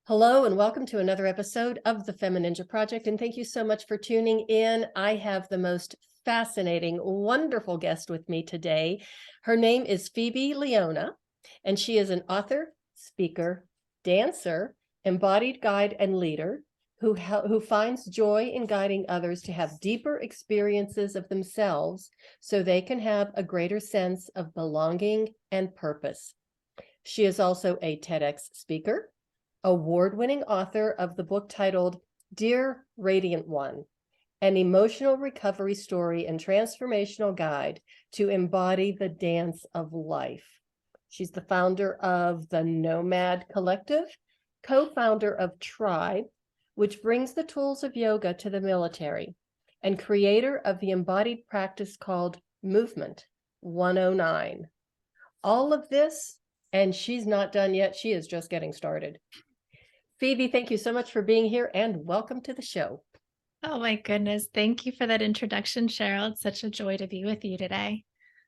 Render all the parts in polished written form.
Hello and welcome to another episode of the FemiNinja Project. And thank you so much for tuning in. I have the most fascinating, wonderful guest with me today. Her name is Phoebe Leona, and she is an author, speaker, dancer, embodied guide, and leader who finds joy in guiding others to have deeper experiences of themselves so they can have a greater sense of belonging and purpose. She is also a TEDx speaker, award-winning author of the book titled Dear Radiant One, an emotional recovery story and transformational guide to embody the dance of life. She's the founder of the nOMad Collective, co-founder of Tribe, which brings the tools of yoga to the military, and creator of the embodied practice called Movement 109. All of this, and she's not done yet. She is just getting started. Phoebe, thank you so much for being here and welcome to the show. Oh my goodness. Thank you for that introduction, Cheryl. It's such a joy to be with you today.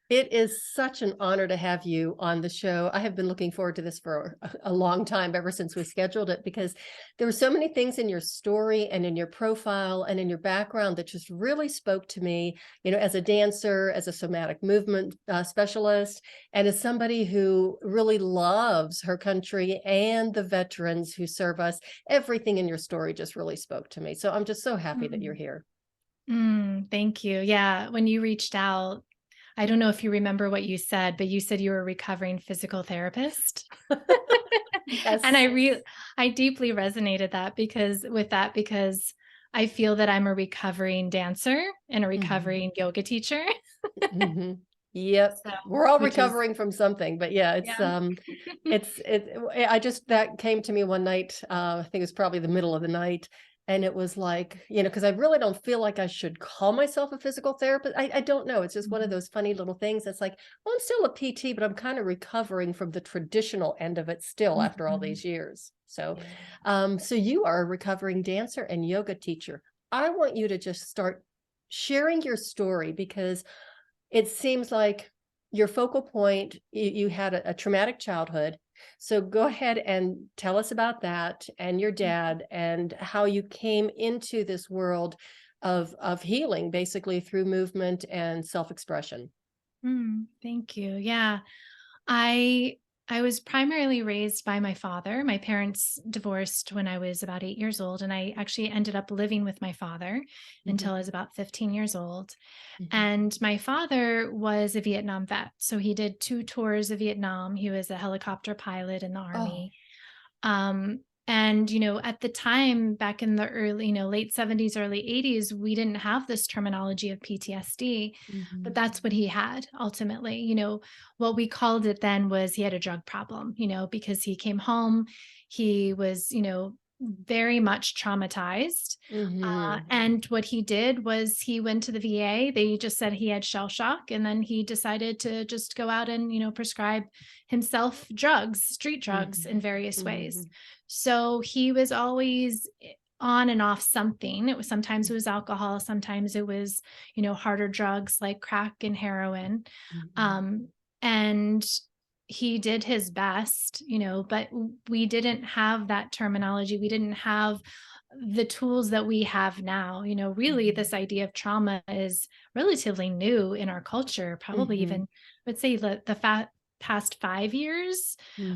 It is such an honor to have you on the show. I have been looking forward to this for a long time, ever since we scheduled it, because there were so many things in your story and in your profile and in your background that just really spoke to me, as a dancer, as a somatic movement specialist, and as somebody who really loves her country and the veterans who serve us. Everything in your story just really spoke to me. So I'm just so happy that you're here. Thank you. Yeah. When you reached out, I don't know if you remember what you said, but you said you were a recovering physical therapist. Yes. And I deeply resonated because I feel that I'm a recovering dancer and a recovering yoga teacher. Mm-hmm. Yep. So, We're all which is, recovering from something, but yeah, yeah. that came to me one night. I think it was probably the middle of the night. And it was like, because I really don't feel like I should call myself a physical therapist. I don't know. It's just one of Mhm. those funny little things. It's like, well, I'm still a PT, but I'm kind of recovering from the traditional end of it still after all Mhm. these years. So, Yeah. so you are a recovering dancer and yoga teacher. I want you to just start sharing your story, because it seems like your focal point, you had a traumatic childhood. So go ahead and tell us about that and your dad and how you came into this world of healing, basically through movement and self-expression. Thank you. Yeah. I I was primarily raised by my father. My parents divorced when I was about 8 years old, and I actually ended up living with my father Mhm, until I was about 15 years old. mhm. And my father was a Vietnam vet. So he did 2 tours of Vietnam. He was a helicopter pilot in the Oh. army. And at the time, back in the early, late 70s, early 80s, we didn't have this terminology of PTSD, but Mhm, that's what he had ultimately. What we called it then was he had a drug problem, because he came home, he was, very much traumatized. mhm, And what he did was he went to the VA. They just said he had shell shock, and then he decided to just go out and, prescribe himself drugs, street drugs mhm, in various ways. mhm, So he was always on and off something. Sometimes it was mhm, alcohol, sometimes it was, harder drugs like crack and heroin. mhm, Um, and he did his best, but we didn't have that terminology. We didn't have the tools that we have now. Really, mhm, this idea of trauma is relatively new in our culture, probably mhm, even, let's say, the past 5 years,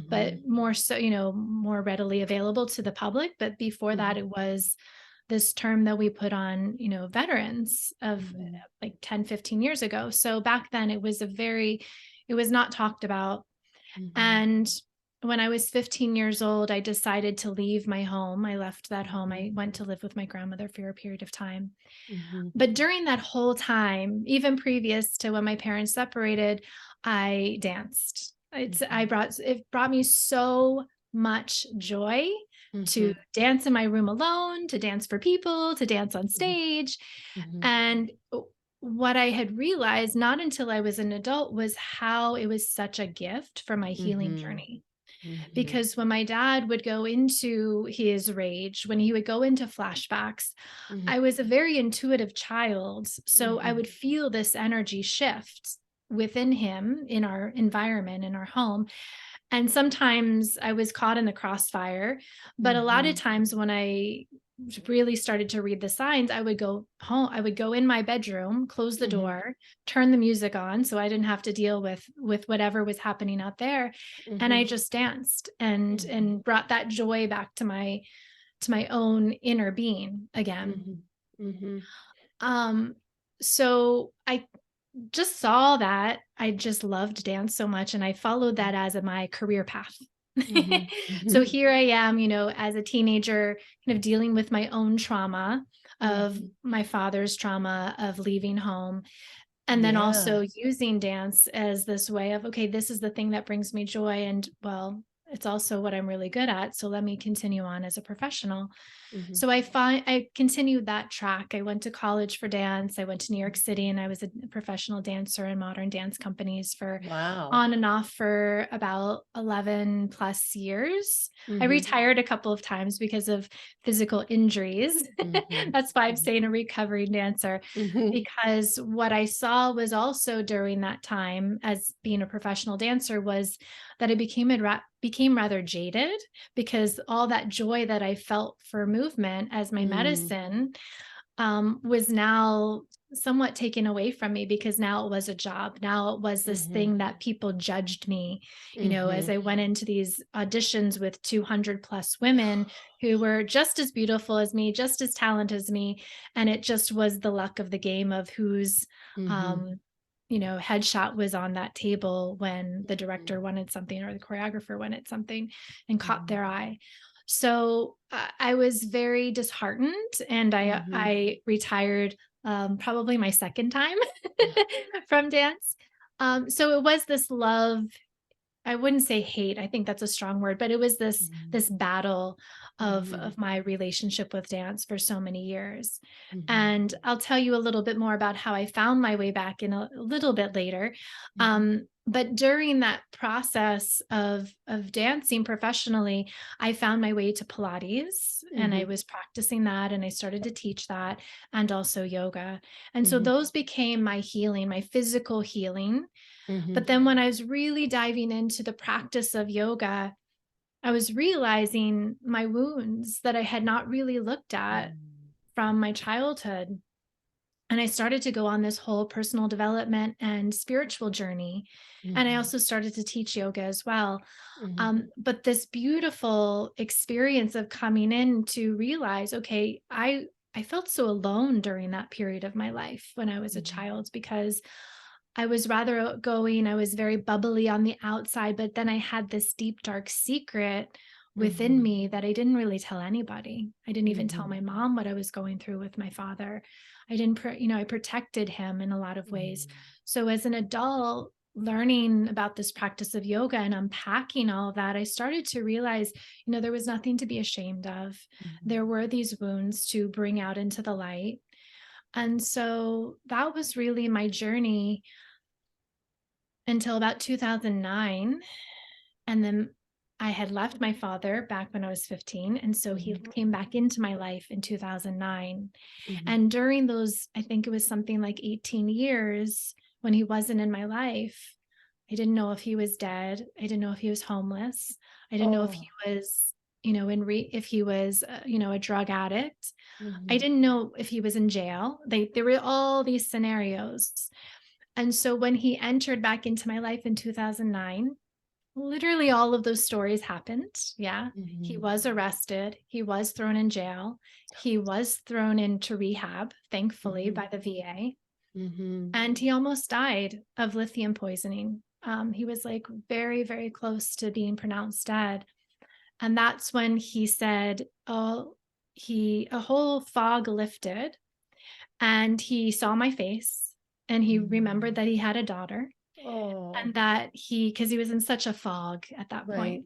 but mhm, more so, more readily available to the public. But before that, mhm, it was this term that we put on, veterans of mhm, like 10, 15 years ago. So back then it was not talked about. mhm, And when I was 15 years old, I decided to leave my home. I left that home. I mhm, went to live with my grandmother for a period of time. mhm. But during that whole time, even previous to when my parents separated, I danced. Mhm, It brought me so much joy to mhm, dance in my room alone, to dance for people, to dance on mhm, stage. mhm, And what I had realized not until I was an adult was how it was such a gift for my healing mhm, journey. mhm, Because when my dad would go into his rage, when he would go into flashbacks, mhm, I was a very intuitive child. So I mhm, would feel this energy shift within him in our environment, in our home. And sometimes I was caught in the crossfire, but a lot of Mhm. times when I really started to read the signs, I would go home, I would go in my bedroom, close the Mhm. door, turn the music on so I didn't have to deal with whatever was happening out there, and I Mhm. just danced Mhm. and brought that joy back to my own inner being again. Mhm. Mhm. Um so I just saw that I just loved dance so much and I followed that as my career path. Mhm. So Mhm. here I am, as a teenager, kind of dealing with my own trauma of Mhm. my father's trauma of leaving home. And then Yeah. also using dance as this way of, okay, this is the thing that brings me joy. And well, it's also what I'm really good at. So let me continue on as a professional. Mhm. So I continued that track. I went to college for dance. I went to New York City and I was a professional dancer in modern dance companies for Wow. on and off for about 11 plus years. I Mhm. retired a couple of times because of physical injuries. Mhm. That's why I'm Mhm. saying a recovering dancer, Mhm. because what I saw was also during that time as being a professional dancer was that I became rather jaded, because all that joy that I felt for movement as my Mm. medicine was now somewhat taken away from me, because now it was a job. Now it was this Mhm. thing that people judged me, as Mhm. I went into these auditions with 200 plus women who were just as beautiful as me, just as talented as me. And it just was the luck of the game of whose, Mhm. um, headshot was on that table when the director wanted something or the choreographer wanted something and caught Mhm. their eye. So I was very disheartened, and Mhm. I retired probably my second time from dance. So it was this love. I wouldn't say hate. I think that's a strong word, but it was Mhm. this battle Mhm. of my relationship with dance for so many years. Mhm. And I'll tell you a little bit more about how I found my way back in a little bit later. Mhm. But during that process of dancing professionally, I found my way to Pilates, and I Mhm. was practicing that and I started to teach that, and also yoga. And so Mhm. those became my healing, my physical healing. But Mhm. then when I was really diving into the practice of yoga, I was realizing my wounds that I had not really looked at Mm. from my childhood. And I started to go on this whole personal development and spiritual journey. And I Mhm. also started to teach yoga as well. Mhm. But this beautiful experience of coming in to realize, okay, I felt so alone during that period of my life when I was a Mhm. child, because I was rather outgoing. I was very bubbly on the outside, but then I had this deep, dark secret within Mhm. me that I didn't really tell anybody. I didn't even tell Mhm. my mom what I was going through with my father. I didn't, I protected him in a lot of ways. Mhm. So as an adult, learning about this practice of yoga and unpacking all of that, I started to realize, there was nothing to be ashamed of. Mhm. There were these wounds to bring out into the light. And so that was really my journey until about 2009. And then I had left my father back when I was 15. And so he Mhm. came back into my life in 2009. Mhm. And during those, I think it was something like 18 years when he wasn't in my life, I didn't know if he was dead. I didn't know if he was homeless. I didn't know if he Oh. was, if he was, a drug addict. I Mhm. didn't know if he was in jail. There were all these scenarios. And so when he entered back into my life in 2009, literally all of those stories happened. Yeah. He Mhm. was arrested. He was thrown in jail. He was thrown into rehab, thankfully, Mhm. by the VA. Mhm. And he almost died of lithium poisoning. He was like very, very close to being pronounced dead. And that's when he said, oh, a whole fog lifted and he saw my face and he remembered Mhm. that he had a daughter, Oh. and that because he was in such a fog at that Right. point.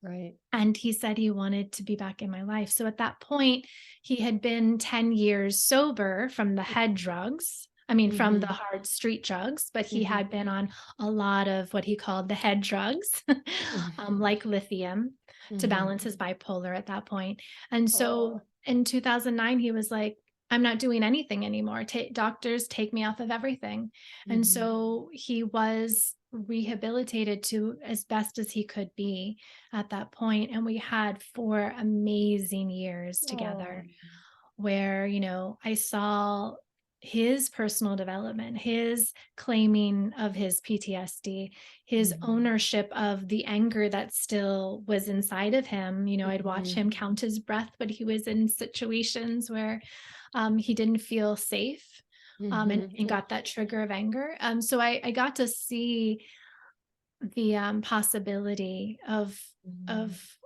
Right. And he said he wanted to be back in my life. So at that point, he had been 10 years sober from the head drugs. I mean, from the Mhm. hard street drugs, but he Mhm. had been on a lot of what he called the head drugs, Mhm. like lithium, to Mhm. balance his bipolar at that point. And so Oh. in 2009, he was like, I'm not doing anything anymore. Doctors take me off of everything. And Mhm. so he was rehabilitated to as best as he could be at that point. And we had 4 amazing years Oh. together where, I saw his personal development, his claiming of his PTSD, his Mhm. ownership of the anger that still was inside of him. I'd watch Mhm. him count his breath when he was in situations where he didn't feel safe, Mhm. and got that trigger of anger. So I got to see the possibility Mhm. of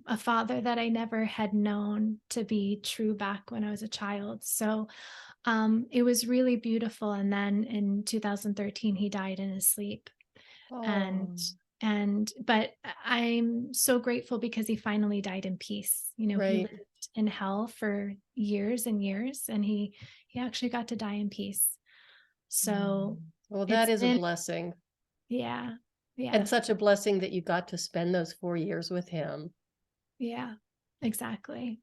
a father that I never had known to be true back when I was a child. So it was really beautiful. And then in 2013, he died in his sleep. And Oh, but I'm so grateful because he finally died in peace. He right. lived in hell for years and years, and he actually got to die in peace. So Mm. Well, that it's is a been, blessing, yeah, and yeah, such a blessing that you got to spend those 4 years with him. yeah, exactly.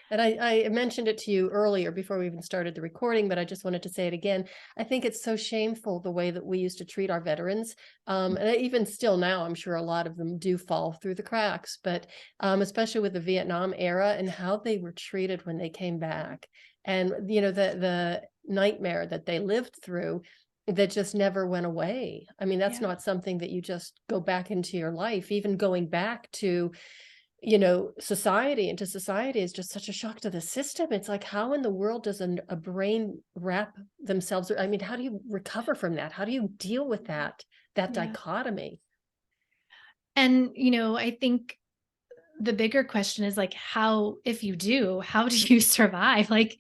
And I mentioned it to you earlier before we even started the recording, but I just wanted to say it again. I think it's so shameful the way that we used to treat our veterans. And even still now, I'm sure a lot of them do fall through the cracks, but especially with the Vietnam era and how they were treated when they came back. And, the nightmare that they lived through that just never went away. I mean, that's Yeah, not something that you just go back into your life. Even going back to society into society is just such a shock to the system. It's like, how in the world does a brain wrap themselves? I mean, how do you recover from that? How do you deal with that yeah. dichotomy? And I think the bigger question is like, how, if you do, how do you survive? Like,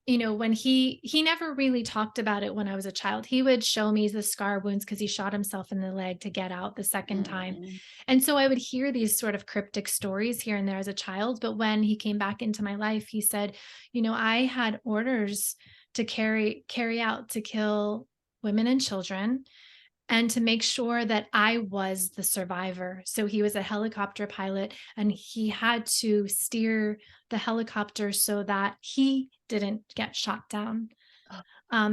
when he never really talked about it when I was a child. He would show me the scar wounds because he shot himself in the leg to get out the second time. Mm. And so I would hear these sort of cryptic stories here and there as a child. But when he came back into my life, he said, I had orders to carry out to kill women and children and to make sure that I was the survivor. So he was a helicopter pilot and he had to steer the helicopter so that he didn't get shot down.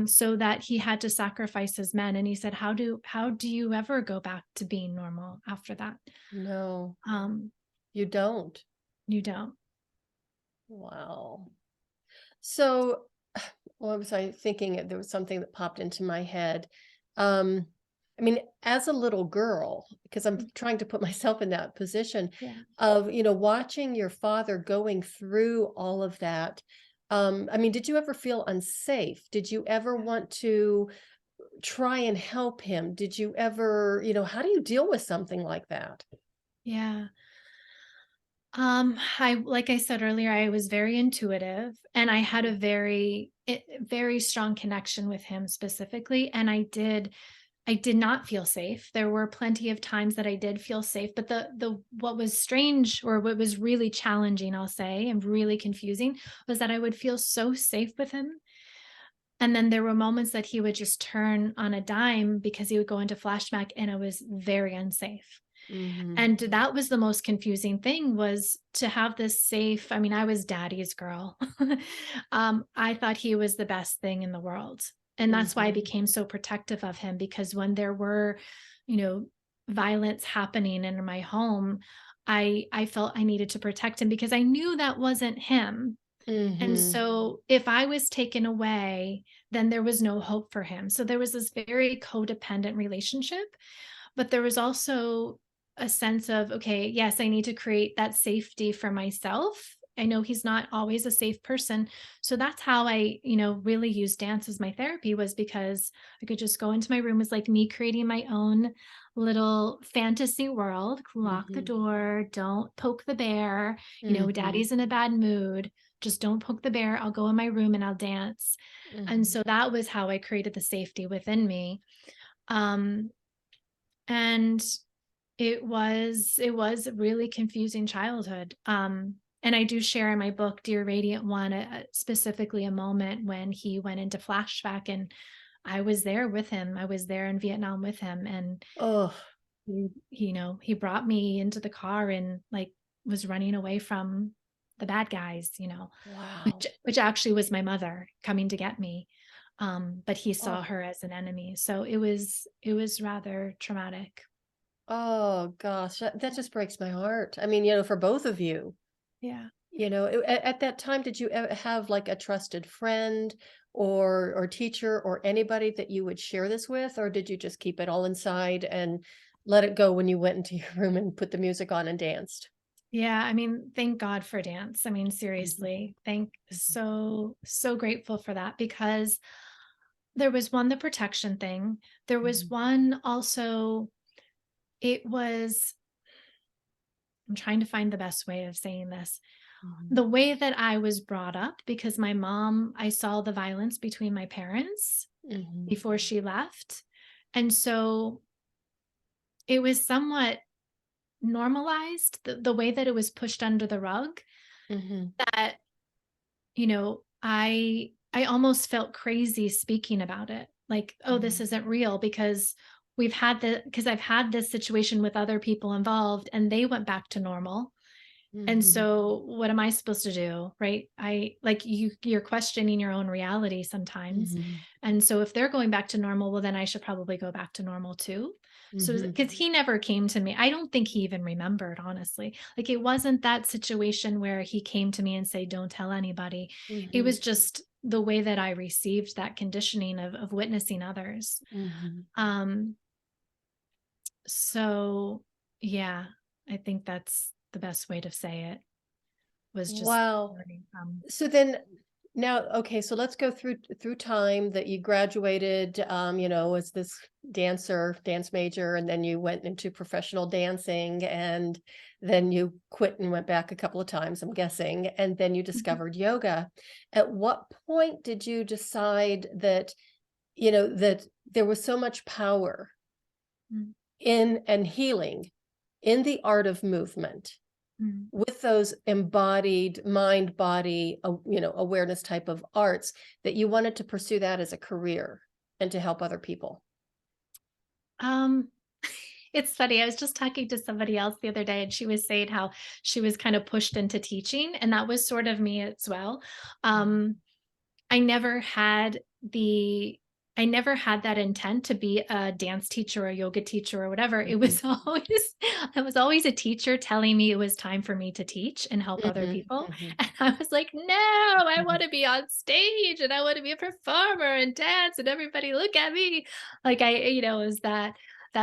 So that he had to sacrifice his men. And he said, how do you ever go back to being normal after that? No, Um, you don't. you don't. Wow. So, what was I thinking? There was something that popped into my head. Um, I mean, as a little girl, because I'm trying to put myself in that position Yeah. of, watching your father going through all of that. I mean, did you ever feel unsafe? Did you ever Yeah. want to try and help him? Did you ever, how do you deal with something like that? Yeah. I like I said earlier, I was very intuitive and I had a very strong connection with him specifically. And I did not feel safe. There were plenty of times that I did feel safe, but the what was strange or what was really challenging, I'll say, and really confusing was that I would feel so safe with him. And then there were moments that he would just turn on a dime because he would go into flashback and it was very unsafe. Mm-hmm. And that was the most confusing thing was to have this safe. I mean, I was daddy's girl. I thought he was the best thing in the world. And that's why I Mm-hmm. became so protective of him because when there were, you know, violence happening in my home, I felt I needed to protect him because I knew that wasn't him. And Mm-hmm. so if I was taken away, then there was no hope for him. So there was this very codependent relationship, but there was also a sense of, okay, yes, I need to create that safety for myself. I know he's not always a safe person. So that's how I, really used dance as my therapy was because I could just go into my room. It was like me creating my own little fantasy world, lock the Mm-hmm. door, don't poke the bear, Mm-hmm. daddy's in a bad mood. Just don't poke the bear. I'll go in my room and I'll dance. And Mm-hmm. so that was how I created the safety within me. Um, and it was a really confusing childhood. And I do share in my book, Dear Radiant One, specifically a moment when he went into flashback and I was there with him. I was there in Vietnam with him. And Oh, he brought me into the car and like was running away from the bad guys, wow. which actually was my mother coming to get me. But he saw Oh, her as an enemy. So it was rather traumatic. oh gosh, that just breaks my heart. I mean, for both of you. Yeah. At that time, did you have like a trusted friend or teacher or anybody that you would share this with, or did you just keep it all inside and let it go when you went into your room and put the music on and danced? Yeah, I mean, thank God for dance. I mean, Mhm, seriously, thank mhm, so grateful for that, because there was one, the protection thing. There was mhm, one also, it was, I'm trying to find the best way of saying this. mhm, The way that I was brought up, because my mom, I saw the violence between my parents mhm, before she left. And so it was somewhat normalized, the way that it was pushed under the rug, mhm, that, I almost felt crazy speaking about it. Like, oh, this mhm, isn't real, because I've had this situation with other people involved and they went back to normal. And mhm, so what am I supposed to do? Right? You're questioning your own reality sometimes. mhm, And so if they're going back to normal, well, then I should probably go back to normal too. So, mhm, because he never came to me, I don't think he even remembered, honestly. Like, it wasn't that situation where he came to me and say, don't tell anybody. It mhm, was just the way that I received that conditioning of witnessing others. mhm. Um, so yeah, I think that's the best way to say it, was just Wow. learning from. So then now, okay, so let's go through time that you graduated, as this dance major, and then you went into professional dancing, and then you quit and went back a couple of times, I'm guessing, and then you Mhm. discovered yoga. At what point did you decide that there was so much power Mm, in and healing in the art of movement mm. with those embodied mind body awareness type of arts, that you wanted to pursue that as a career and to help other people? Um, it's funny. I was just talking to somebody else the other day, and she was saying how she was kind of pushed into teaching, and that was sort of me as well. Mhm, Um, I never had the I never had that intent to be a dance teacher or a yoga teacher or whatever. It mhm, was always I was always a teacher telling me it was time for me to teach and help other mhm, people. mhm, And I was like, "No, I mhm, want to be on stage and I want to be a performer and dance and everybody look at me." Like, it was that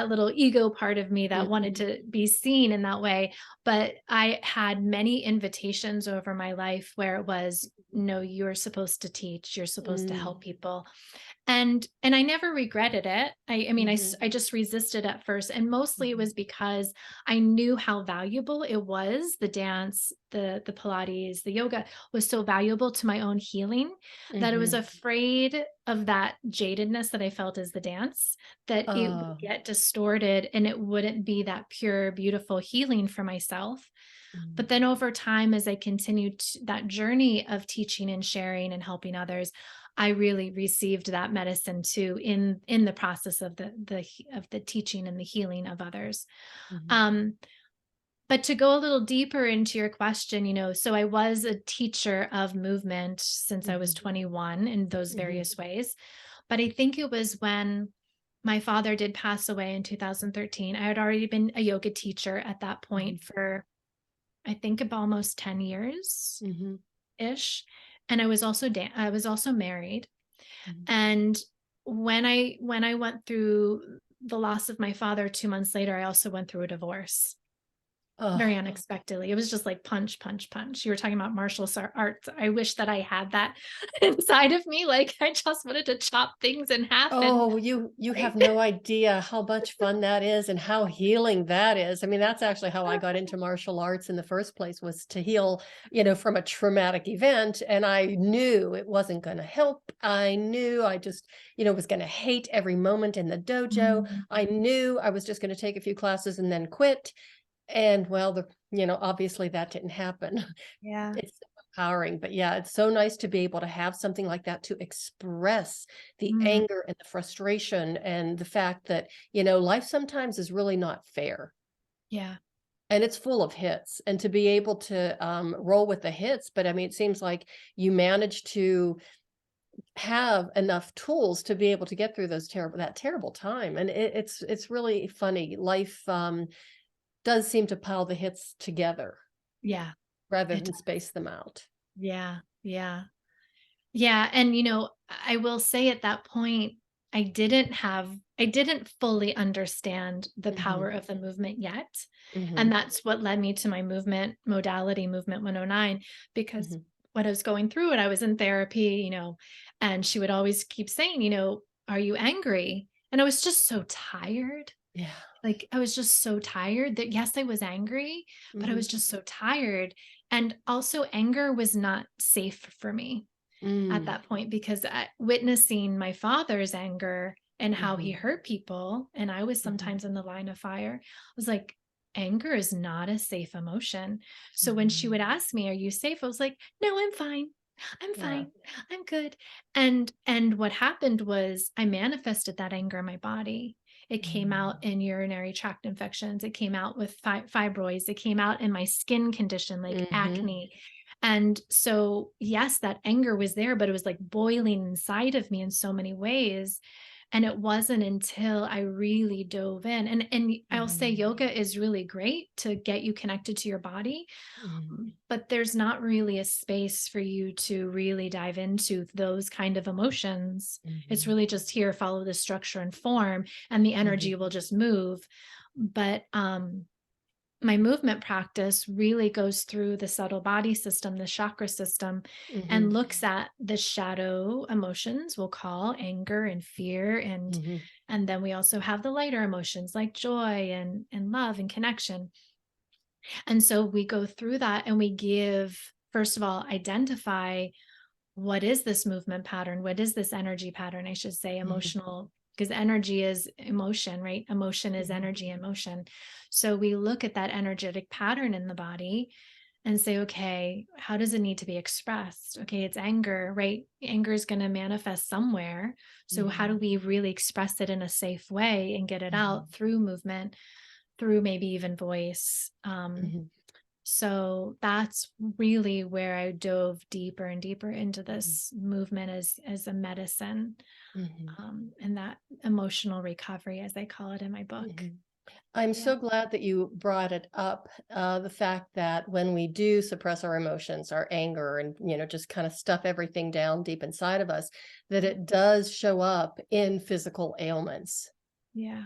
little ego part of me that wanted mhm, to be seen in that way. But I had many invitations over my life where it was, no, you're supposed to teach, you're supposed to mm, help people. And I never regretted it. I mean, mhm, I just resisted at first, and mostly it mhm, was because I knew how valuable it was. The dance, the Pilates, the yoga was so valuable to my own healing, that I was mhm. afraid of that jadedness that I felt as the dance, that it would Oh, get distorted and it wouldn't be that pure, beautiful healing for myself. mm, But then over time, as I continued that journey of teaching and sharing and helping others, I really received that medicine too, in the process of the teaching and the healing of others. mhm, Um, but to go a little deeper into your question, so I was a teacher of movement since I was mhm, 21 in those mhm, various ways. But I think it was when my father did pass away in 2013. I had already been a yoga teacher at that mhm, point for, I think, about almost 10 years mhm, ish. And I was also married. mhm. And when I went through the loss of my father 2 months later, I also went through a divorce. Very Oh, unexpectedly. It was just like punch, punch, punch. You were talking about martial arts. I wish that I had that inside of me. Like, I just wanted to chop things in half and oh, you have like, no idea how much fun that is and how healing that is. I mean, that's actually how I got into martial arts in the first place, was to heal, from a traumatic event. And I knew it wasn't going to help. I knew I just, was going to hate every moment in the dojo. Mm, I knew I was just going to take a few classes and then quit. And well, obviously that didn't happen. yeah. It's so empowering, but yeah, it's so nice to be able to have something like that to express the Mm, anger and the frustration and the fact that, life sometimes is really not fair yeah. and it's full of hits. And to be able to roll with the hits, but I mean, it seems like you managed to have enough tools to be able to get through that terrible time. And it's really funny. Life does seem to pile the hits together Yeah. rather It than space them out. Yeah, yeah. Yeah, and I will say at that point, I didn't fully understand the Hmm. power of the movement yet. Hmm. And that's what led me to my movement modality, Movement 109, because Hmm. when I was going through it, I was in therapy, and she would always keep saying, "Are you angry?" And I was just so tired. Yeah. Like, I was just so tired that, yes, I was angry, but I Hmm. was just so tired. And also, anger was not safe for me at Mm. that point, because witnessing my father's anger and how he Hmm. hurt people, and I was Hmm. sometimes in the line of fire, I was like, anger is not a safe emotion. So when she would Hmm. ask me, "Are you safe?" I was like, "No, I'm fine. I'm Yeah. fine. I'm good." And what happened was I manifested that anger in my body. It came out Mm. in urinary tract infections. It came out with fibroids. It came out in my skin condition, like Hmm. acne. And so, yes, that anger was there, but it was like boiling inside of me in so many ways. And it wasn't until I really dove in. And I'll say Hmm. yoga is really great to get you connected to your body, Hmm. but there's not really a space for you to really dive into those kind of emotions. It's Hmm. really just here, follow the structure and form, and the Hmm. energy will just move. But my movement practice really goes through the subtle body system, the chakra system, and Hmm. looks at the shadow emotions, we'll call anger and fear, Hmm. and then we also have the lighter emotions like joy and love and connection. And so we go through that and we give, first of all, identify what is this movement pattern? What is this energy pattern? I should say Hmm. emotional, because energy is emotion, right? Emotion is Hmm. energy in motion. So we look at that energetic pattern in the body and say, okay, how does it need to be expressed? Okay, it's anger, right? Anger is going to manifest somewhere. So how do Hmm. we really express it in a safe way and get it Hmm. out through movement, through maybe even voice? Hmm. So that's really where I dove deeper and deeper into Hmm. this movement as a medicine, Hmm. and that emotional recovery, as I call it in my book. Hmm. I'm Yeah. so glad that you brought it up, the fact that when we do suppress our emotions, our anger, and just kind of stuff everything down deep inside of us, that it does show up in physical ailments. Yeah.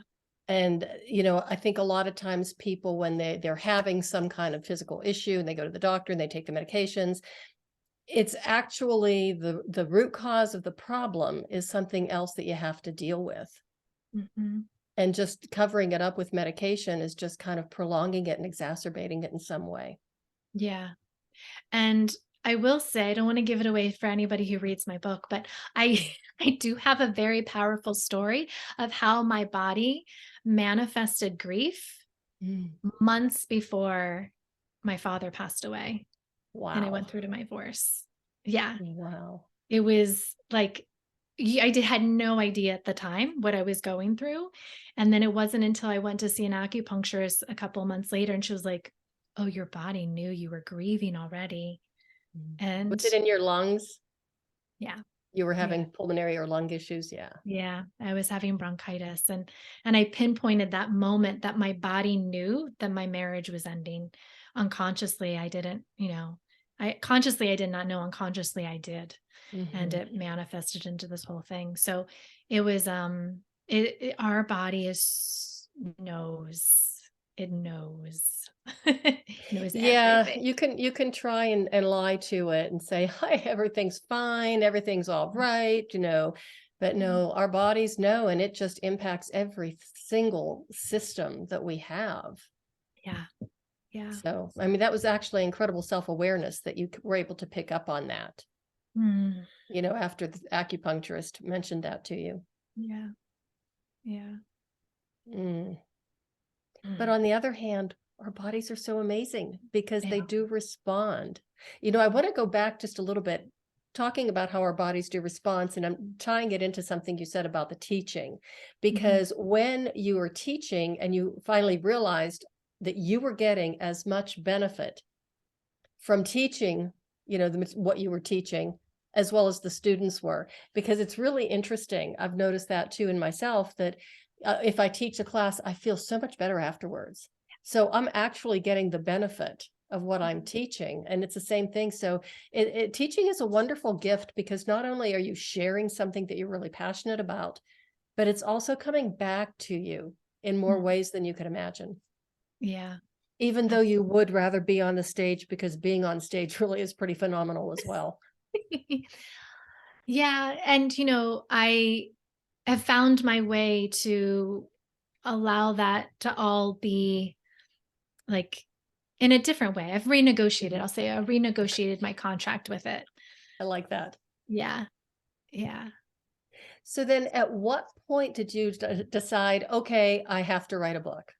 And I think a lot of times people, when they're having some kind of physical issue and they go to the doctor and they take the medications, it's actually the root cause of the problem is something else that you have to deal with. Hmm. And just covering it up with medication is just kind of prolonging it and exacerbating it in some way. Yeah. And I will say, I don't want to give it away for anybody who reads my book, but I I do have a very powerful story of how my body manifested grief Mm. months before my father passed away and I Wow. went through to my divorce. Yeah. Wow. It was like had no idea at the time what I was going through, and then it wasn't until I went to see an acupuncturist a couple months later, and she was like, "Oh, your body knew you were grieving already." Mm. And Was it in your lungs? yeah, You were yeah, having pulmonary or lung issues? Yeah. yeah, I was having bronchitis, and I pinpointed that moment that my body knew that my marriage was ending. Unconsciously, I didn't, I consciously I did not know, unconsciously I did. And Hmm. it manifested into this whole thing. So it was our body is knows, it knows, knows Yeah, everything. you can try and lie to it and say, "Hi, everything's fine, everything's all right," but Mhm. no, our bodies know, and it just impacts every single system that we have. Yeah, yeah. So, I mean, that was actually incredible self-awareness that you were able to pick up on that, Mm, after the acupuncturist mentioned that to you. yeah, yeah. Mm. But Mm. on the other hand, our bodies are so amazing because They they are. do respond. I want to go back just a little bit, talking about how our bodies do response, and I'm tying it into something you said about the teaching. Mhm. Because when you were teaching and you finally realized that you were getting as much benefit from teaching, what you were teaching, as well as the students were, because it's really interesting. I've noticed that too in myself, that if I teach a class, I feel so much better afterwards. So I'm actually getting the benefit of what I'm teaching. And it's the same thing. So teaching is a wonderful gift, because not only are you sharing something that you're really passionate about, but it's also coming back to you in more Mm. ways than you could imagine. Yeah. Even though you would rather be on the stage, because being on stage really is pretty phenomenal as well. Yeah. And, I have found my way to allow that to all be like in a different way. I've renegotiated. Mhm. I'll say I renegotiated my contract with it. I like that. Yeah. Yeah. So then at what point did you decide, okay, I have to write a book?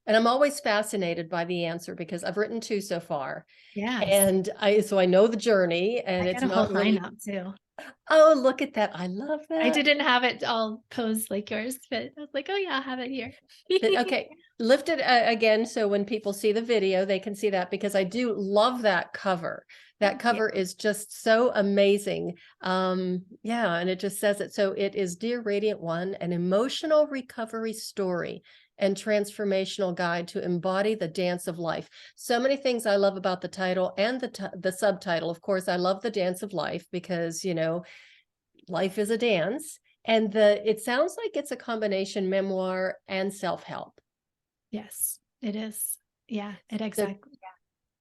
And I'm always fascinated by the answer, because I've written 2 so far. Yes. And I know the journey, and I it's got a whole not really, lineup too. oh, look at that. I love I that. didn't have it all posed like yours, but I was like, oh yeah, I'll have it here. But okay, lift it again, so when people see the video, they can see that, because I do love that cover. That Thank you. cover is just so amazing. Yeah, and it just says it. So it is Dear Radiant One, an emotional recovery story and transformational guide to embody the dance of life. So many things I love about the title and the subtitle. Of course, I love the dance of life, because, life is a dance. And it sounds like it's a combination memoir and self-help. Yes, it is. Yeah, it So exactly.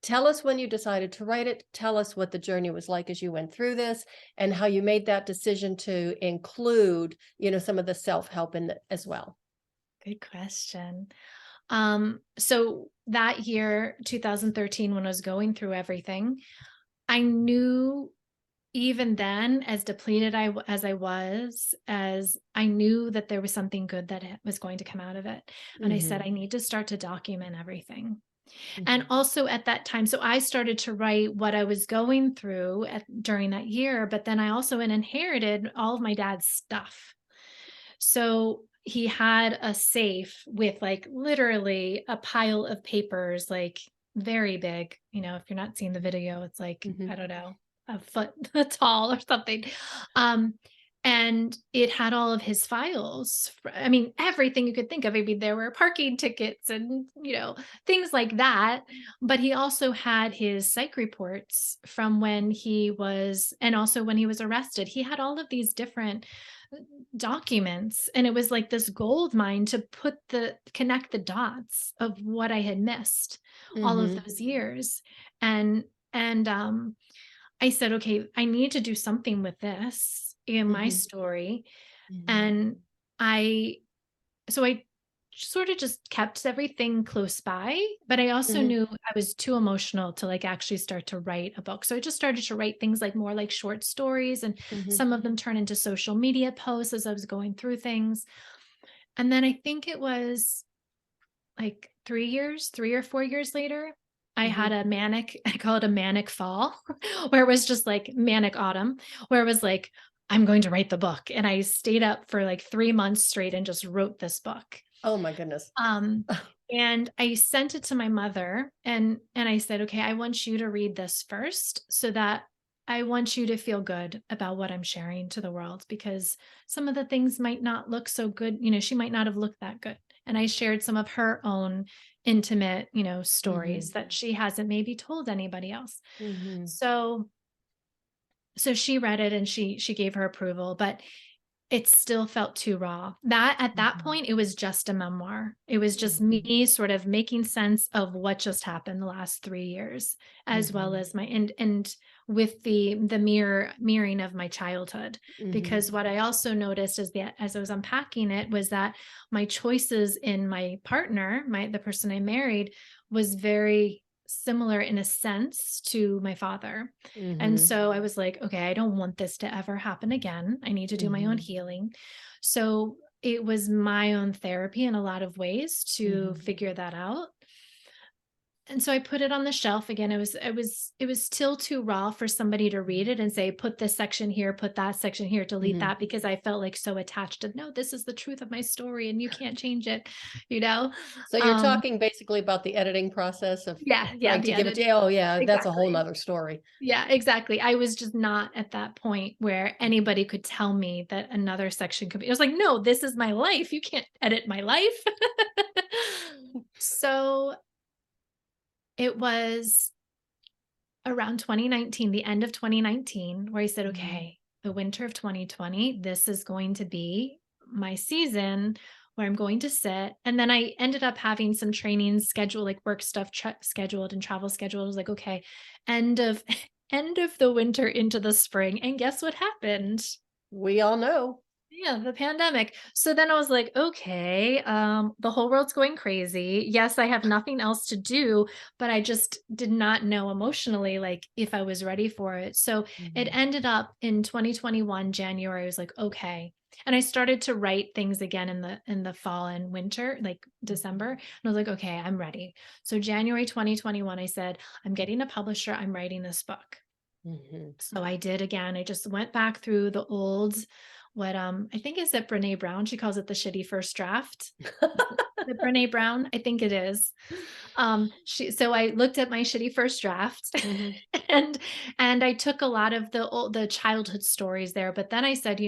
tell us when you decided to write it. Tell us what the journey was like as you went through this, and how you made that decision to include, some of the self-help in it as well. Good question. So that year, 2013, when I was going through everything, I knew even then, as depleted as I was, as I knew that there was something good that was going to come out of it. And I said, Hmm. I need to start to document everything. And Hmm. also at that time, so I started to write what I was going through during that year, but then I also inherited all of my dad's stuff. So he had a safe with like literally a pile of papers, like very big. If you're not seeing the video, it's like, Hmm. I don't know, a foot tall or something. Um, and it had all of his files. I mean, everything you could think of. I mean, there were parking tickets and, things like that. But he also had his psych reports from when he was, and also when he was arrested. He had all of these different documents, and it was like this gold mine to connect the dots of what I had missed all of Hmm. those years. And I said, okay, I need to do something with this in my Hmm. story. Hmm. And I so I sort of just kept everything close by, but I also Hmm. knew I was too emotional to like actually start to write a book. So I just started to write things like more like short stories, and Hmm. some of them turn into social media posts as I was going through things. And then I think it was like 3 or 4 years later, I Hmm. had a manic, I call it a manic fall, where it was just like manic autumn, where it was like, I'm going to write the book. And I stayed up for like 3 months straight and just wrote this book. Oh my goodness. Um, and I sent it to my mother, and I said, "Okay, I want you to read this first so that I want you to feel good about what I'm sharing to the world, because some of the things might not look so good. She might not have looked that good." And I shared some of her own intimate, Hmm. stories that she hasn't maybe told anybody else. Hmm. So she read it and she gave her approval, but it still felt too raw. That at that Hmm. point, it was just a memoir. It was just Hmm. me sort of making sense of what just happened the last 3 years, as well Hmm. as my and with the mirroring of my childhood. Hmm. Because what I also noticed as I was unpacking it was that my choices in my partner, the person I married, was very similar in a sense to my father. And Hmm. so I was like, okay, I don't want this to ever happen again. I need to do my own Hmm. healing. So it was my own therapy in a lot of ways to Hmm. figure that out. And so I put it on the shelf again. It was still too raw for somebody to read it and say, put this section here, put that section here, delete Mhm. that, because I felt like so attached to, no, this is the truth of my story and you can't change it, you know? So you're Um, talking basically about the editing process of yeah, trying to the give it edit. to, oh yeah, that's a whole Exactly. nother story. Yeah, exactly. I was just not at that point where anybody could tell me that another section could be. I was like, no, this is my life. You can't edit my life. So it was around 2019, the end of 2019, where I said, Mhm. okay, the winter of 2020, this is going to be my season where I'm going to sit. And then I ended up having some training scheduled, like work stuff scheduled and travel scheduled. I was like, okay, end of end of the winter into the spring. And guess what happened? We all know. Yeah, the pandemic. So then I was like, okay, the whole world's going crazy. Yes, I have nothing else to do, but I just did not know emotionally like if I was ready for it. So it Mhm. ended up in 2021 January. I was like, okay. And I started to write things again in the fall and winter, like December. Mhm. And I was like, okay, I'm ready. So January 2021, I said, I'm getting a publisher, I'm writing this book. Mhm. So I did again. I just went back through the old, what I think is it Brene Brown. She calls it the shitty first draft. Is it Brene Brown? I think it is. So I looked at my shitty first draft Mhm. and I took a lot of the childhood stories there, but then I said,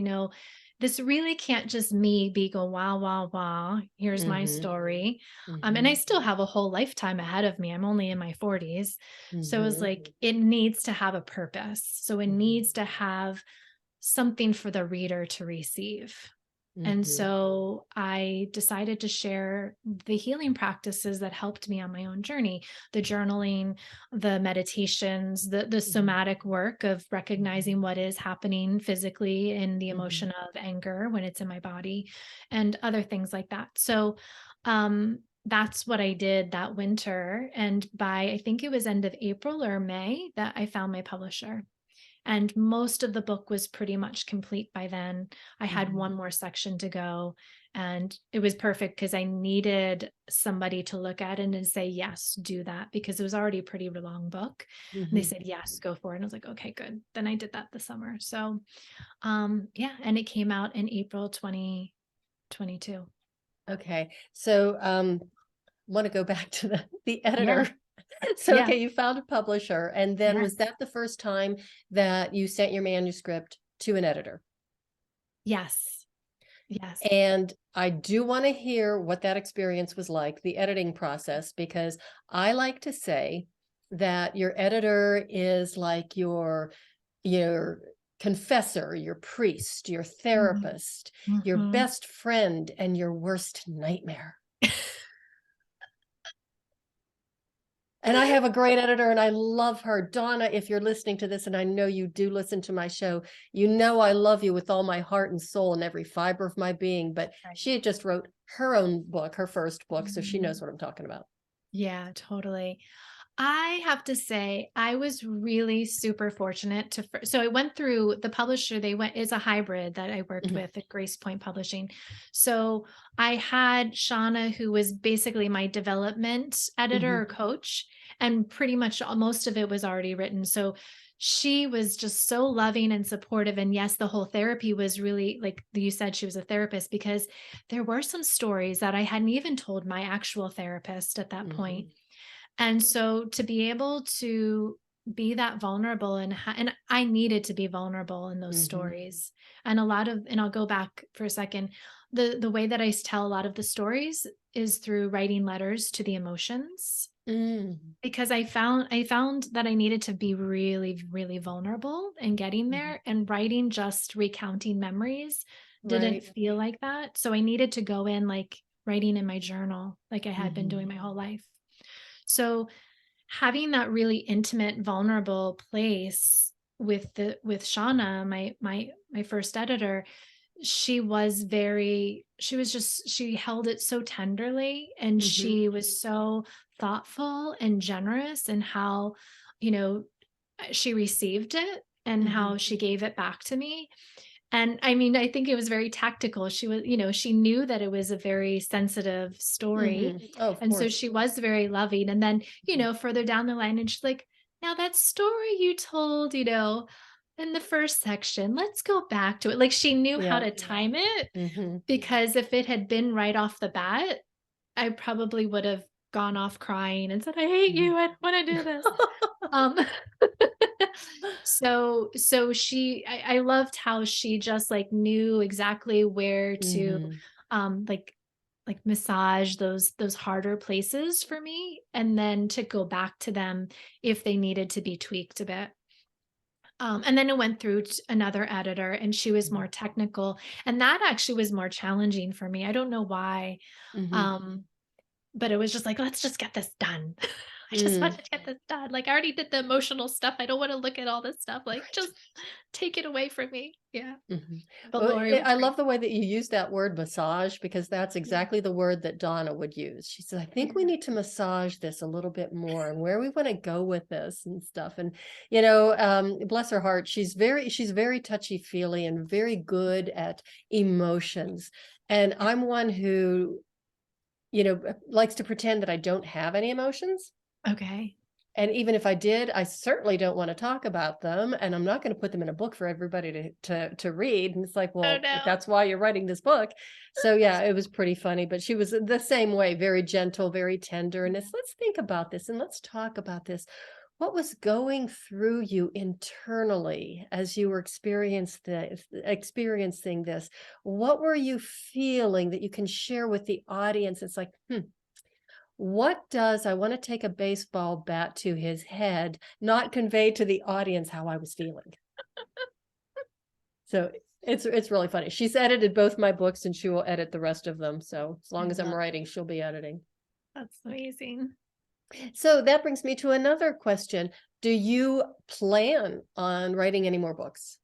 this really can't just me be go, wow, wow, wow, here's my Mhm. story. And I Mhm. still have a whole lifetime ahead of me. I'm only in my 40s. So it was Mhm. like, it needs to have a purpose. So it Mhm. needs to have something for the reader to receive. And Mhm. so I decided to share the healing practices that helped me on my own journey, the journaling, the meditations, the Mhm. somatic work of recognizing what is happening physically in the Mhm. emotion of anger when it's in my body and other things like that. So that's what I did that winter. And by, I think it was end of April or May, that I found my publisher. And most of the book was pretty much complete by then. I had Mhm. one more section to go, and it was perfect because I needed somebody to look at it and say, yes, do that, because it was already a pretty long book. And they Mhm. said, yes, go for it. And I was like, okay, good. Then I did that this summer. So yeah, and it came out in April 2022. Okay. So, want to go back to the Yeah. editor. So, Yeah. okay, you found a publisher, and then was Yes. that the first time that you sent your manuscript to an editor? Yes. Yes. And I do want to hear what that experience was like, the editing process, because I like to say that your editor is like your confessor, your priest, your Mhm. therapist, your Mhm. best friend, and your worst nightmare. And I have a great editor and I love her. Donna, if you're listening to this, and I know you do listen to my show, you know I love you with all my heart and soul and every fiber of my being. But Right. she had just wrote her own book, her first book, so she knows Mhm. what I'm talking about. Yeah, totally. I have to say, I was really super fortunate to. So I went through the publisher. They went is a hybrid that I worked Mhm. with at Grace Point Publishing. So I had Shauna, who was basically my development editor Mhm. or coach, and pretty much most of it was already written. So she was just so loving and supportive. And yes, the whole therapy was really like you said, she was a therapist, because there were some stories that I hadn't even told my actual therapist at that point. Mhm. And so to be able to be that vulnerable and I needed to be vulnerable in those Mhm. stories. And a lot of, and I'll go back for a second. The way that I tell a lot of the stories is through writing letters to the emotions, Mm. because I found that I needed to be really, really vulnerable in getting Mhm. there, and writing just recounting memories didn't Right. feel like that. So I needed to go in like writing in my journal like I had been Mhm. doing my whole life. So having that really intimate, vulnerable place with Shauna, my first editor, she held it so tenderly, and Mhm. she was so thoughtful and generous in how, you know, she received it and Mhm. how she gave it back to me. And I mean, I think it was very tactical. She was, she knew that it was a very sensitive story. Oh, of And so course. she was very loving. And then, Mhm. further down the line, and she's like, now that story you told, in the first section, let's go back to it. Like she knew how Yeah. to time it, Mhm. because if it had been right off the bat, I probably would have gone off crying and said, I hate Mhm. you. I don't want to do this. Um, I loved how she just like knew exactly where to Mhm. like massage those harder places for me, and then to go back to them if they needed to be tweaked a bit. And then it went through another editor, and she was more technical, and that actually was more challenging for me. I don't know why. Mhm. Um, but it was just like, let's just get this done. I just want Mm. to get this done. Like I already did the emotional stuff. I don't want to look at all this stuff. Like Right. just take it away from me. Yeah. Mhm. But Well, Lori was I great. love the way that you use that word massage because that's Yeah. exactly the word that Donna would use. She says, I think we Yeah. need to massage this a little bit more and where we want to go with this and stuff. And, bless her heart, she's very touchy-feely and very good at emotions. And Yeah. I'm one who, likes to pretend that I don't have any emotions. Okay. And even if I did, I certainly don't want to talk about them, and I'm not going to put them in a book for everybody to read. And it's like, Oh well, no. that's why you're writing this book. So yeah, it was pretty funny, but she was the same way, very gentle, very tender. And Yeah. it's let's think about this and let's talk about this. What was going through you internally as you were experiencing this? What were you feeling that you can share with the audience? It's like, what does I want to take a baseball bat to his head, not convey to the audience how I was feeling? So it's really funny. She's edited both my books and she will edit the rest of them. So as I long as I'm love writing, she'll be editing. That's amazing. So that brings me to another question. Do you plan on writing any more books?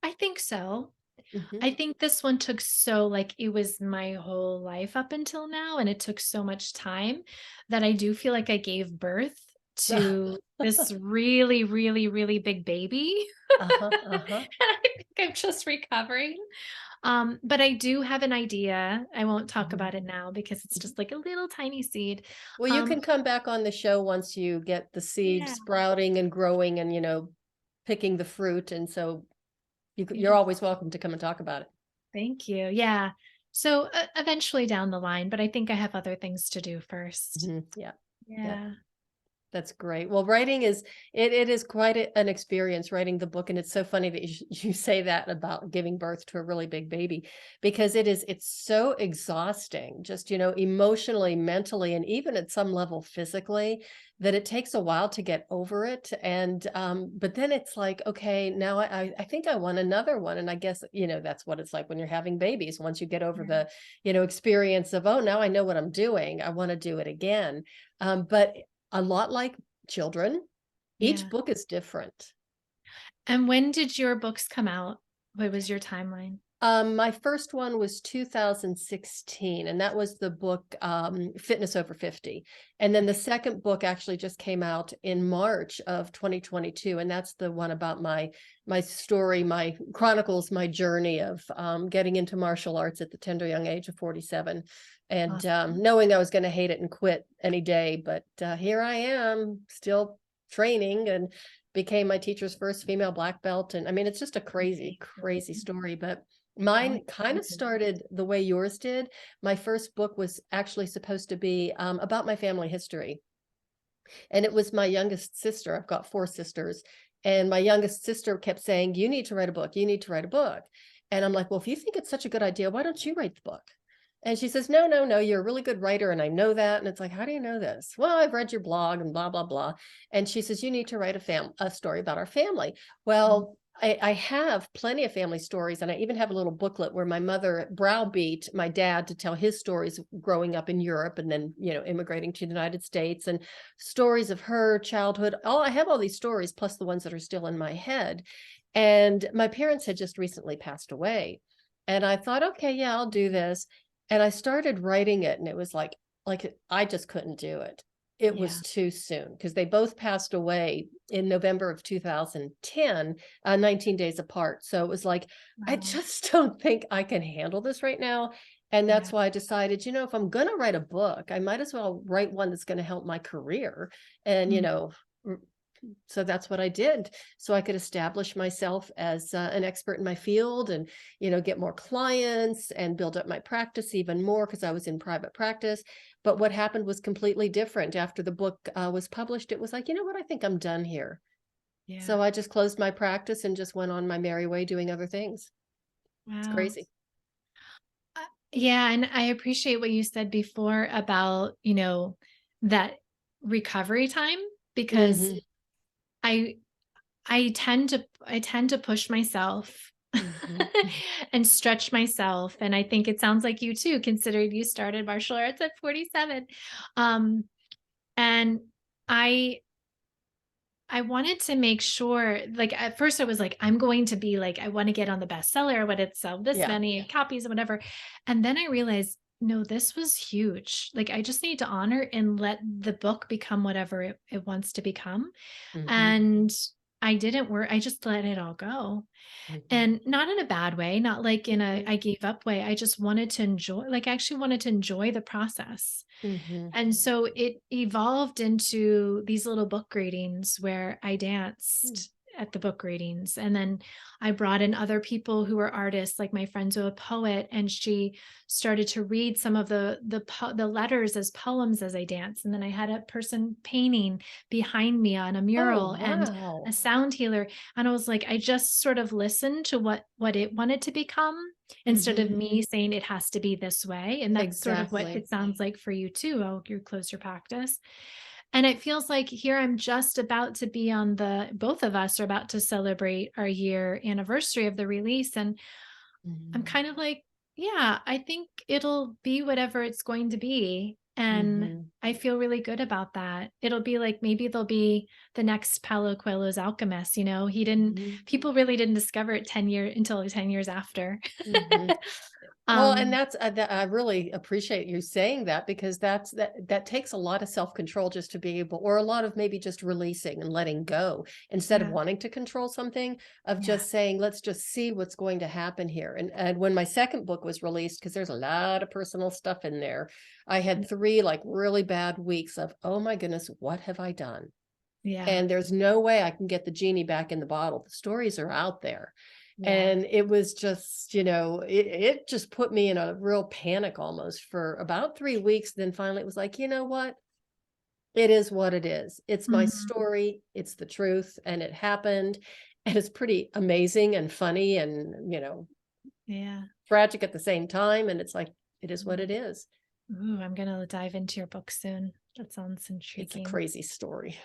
I think so. Hmm. I think this one took so like it was my whole life up until now, and it took so much time that I do feel like I gave birth to this really, really, really big baby. Uh-huh, And uh-huh. I think I'm just recovering. But I do have an idea. I won't talk Mhm, about it now because it's mhm. just like a little tiny seed. Well, you Um, can come back on the show once you get the seed yeah, sprouting and growing and, picking the fruit. And so you're beautiful. always welcome to come and talk about it. Thank you. Yeah. So eventually down the line, but I think I have other things to do first. Mhm. Yeah. Yeah. Yeah. That's great. Well, writing it is quite an experience writing the book, and it's so funny that you say that about giving birth to a really big baby because it's so exhausting, just emotionally, mentally, and even at some level physically, that it takes a while to get over it. And but then it's like, okay, now I think I want another one, and I guess that's what it's like when you're having babies. Once you get over Yeah. the experience of, oh, now I know what I'm doing, I want to do it again. But a lot like children, each Yeah. book is different. And when did your books come out? What was your timeline? My first one was 2016, and that was the book Fitness Over 50. And then the Okay. second book actually just came out in March of 2022, and that's the one about my story, my chronicles, my journey of getting into martial arts at the tender young age of 47, and Awesome. knowing I was going to hate it and quit any day. But here I am, still training, and became my teacher's first female black belt. And I mean, it's just a crazy, crazy Amazing. story, but I'm mine kind of excited. started the way yours did. My first book was actually supposed to be about my family history. And it was my youngest sister. I've got four sisters. And my youngest sister kept saying, you need to write a book. You need to write a book. And I'm like, well, if you think it's such a good idea, why don't you write the book? And she says, no, no, no, you're a really good writer. And I know that. And it's like, how do you know this? Well, I've read your blog and blah, blah, blah. And she says, you need to write a story about our family. Mm. Well, I have plenty of family stories, and I even have a little booklet where my mother browbeat my dad to tell his stories growing up in Europe and then, immigrating to the United States, and stories of her childhood. I have all these stories plus the ones that are still in my head. And my parents had just recently passed away. And I thought, okay, yeah, I'll do this. And I started writing it, and it was like I just couldn't do it. it Yeah. was too soon because they both passed away in November of 2010, 19 days apart. So it was like, I Wow. just don't think I can handle this right now. And Yeah. that's why I decided, if I'm going to write a book, I might as well write one that's going to help my career. And, Mm. so that's what I did. So I could establish myself as an expert in my field and, get more clients and build up my practice even more because I was in private practice. But what happened was completely different. After the book was published, it was like, you know what, I think I'm done here. Yeah. So I just closed my practice and just went on my merry way doing other things. It's Wow. crazy. Uh, Yeah, and I appreciate what you said before about, that recovery time, because Hmm. I I tend to push myself Hmm. and stretch myself, and I think it sounds like you too, considering you started martial arts at 47. Um and I I wanted to make sure, like, at first I was like, I'm going to be like, I want to get on the bestseller, I want to sell this Yeah. many copies or whatever. And then I realized, no, this was huge. Like, I just need to honor and let the book become whatever it wants to become. Hmm. And I didn't work, I just let it all go. Hmm. And not in a bad way, not like in a I gave up way. I just wanted to enjoy, like, I actually wanted to enjoy the process. Hmm. And so it evolved into these little book readings where I danced at the book readings. And then I brought in other people who were artists, like my friend who a poet, and she started to read some of the letters as poems as I danced. And then I had a person painting behind me on a Oh, mural and a wow. sound healer. And I was like, I just sort of listened to what it wanted to become, instead of Hmm. me saying it has to be this way. And that's sort of what Exactly. it sounds like for you too. Oh, you close your practice. And it feels like here I'm just about to be on both of us are about to celebrate our year anniversary of the release. And I'm Hmm. kind of like, yeah, I think it'll be whatever it's going to be. And Hmm. I feel really good about that. It'll be like, maybe they'll be the next Paulo Coelho's Alchemist. Hmm. People really didn't discover it 10 years until 10 years after. Hmm. Well, and um, that's I really appreciate you saying that because that takes a lot of self-control just to be able, or a lot of maybe just releasing and letting go instead of yeah, wanting to control something, of yeah, just saying, let's just see what's going to happen here. And when my second book was released, because there's a lot of personal stuff in there, I had three like really bad weeks of, oh my goodness, what have I done? yeah, And there's no way I can get the genie back in the bottle. The stories are out there. yeah. And it was just, it just put me in a real panic almost for about 3 weeks. Then finally it was like, you know what? It is what it is. It's my Mhm. story. It's the truth. And it happened. And it's pretty amazing and funny and, Yeah. tragic at the same time. And it's like, it is what Mhm. it is. Ooh, I'm gonna dive into your book soon. That sounds It's a intriguing. crazy story.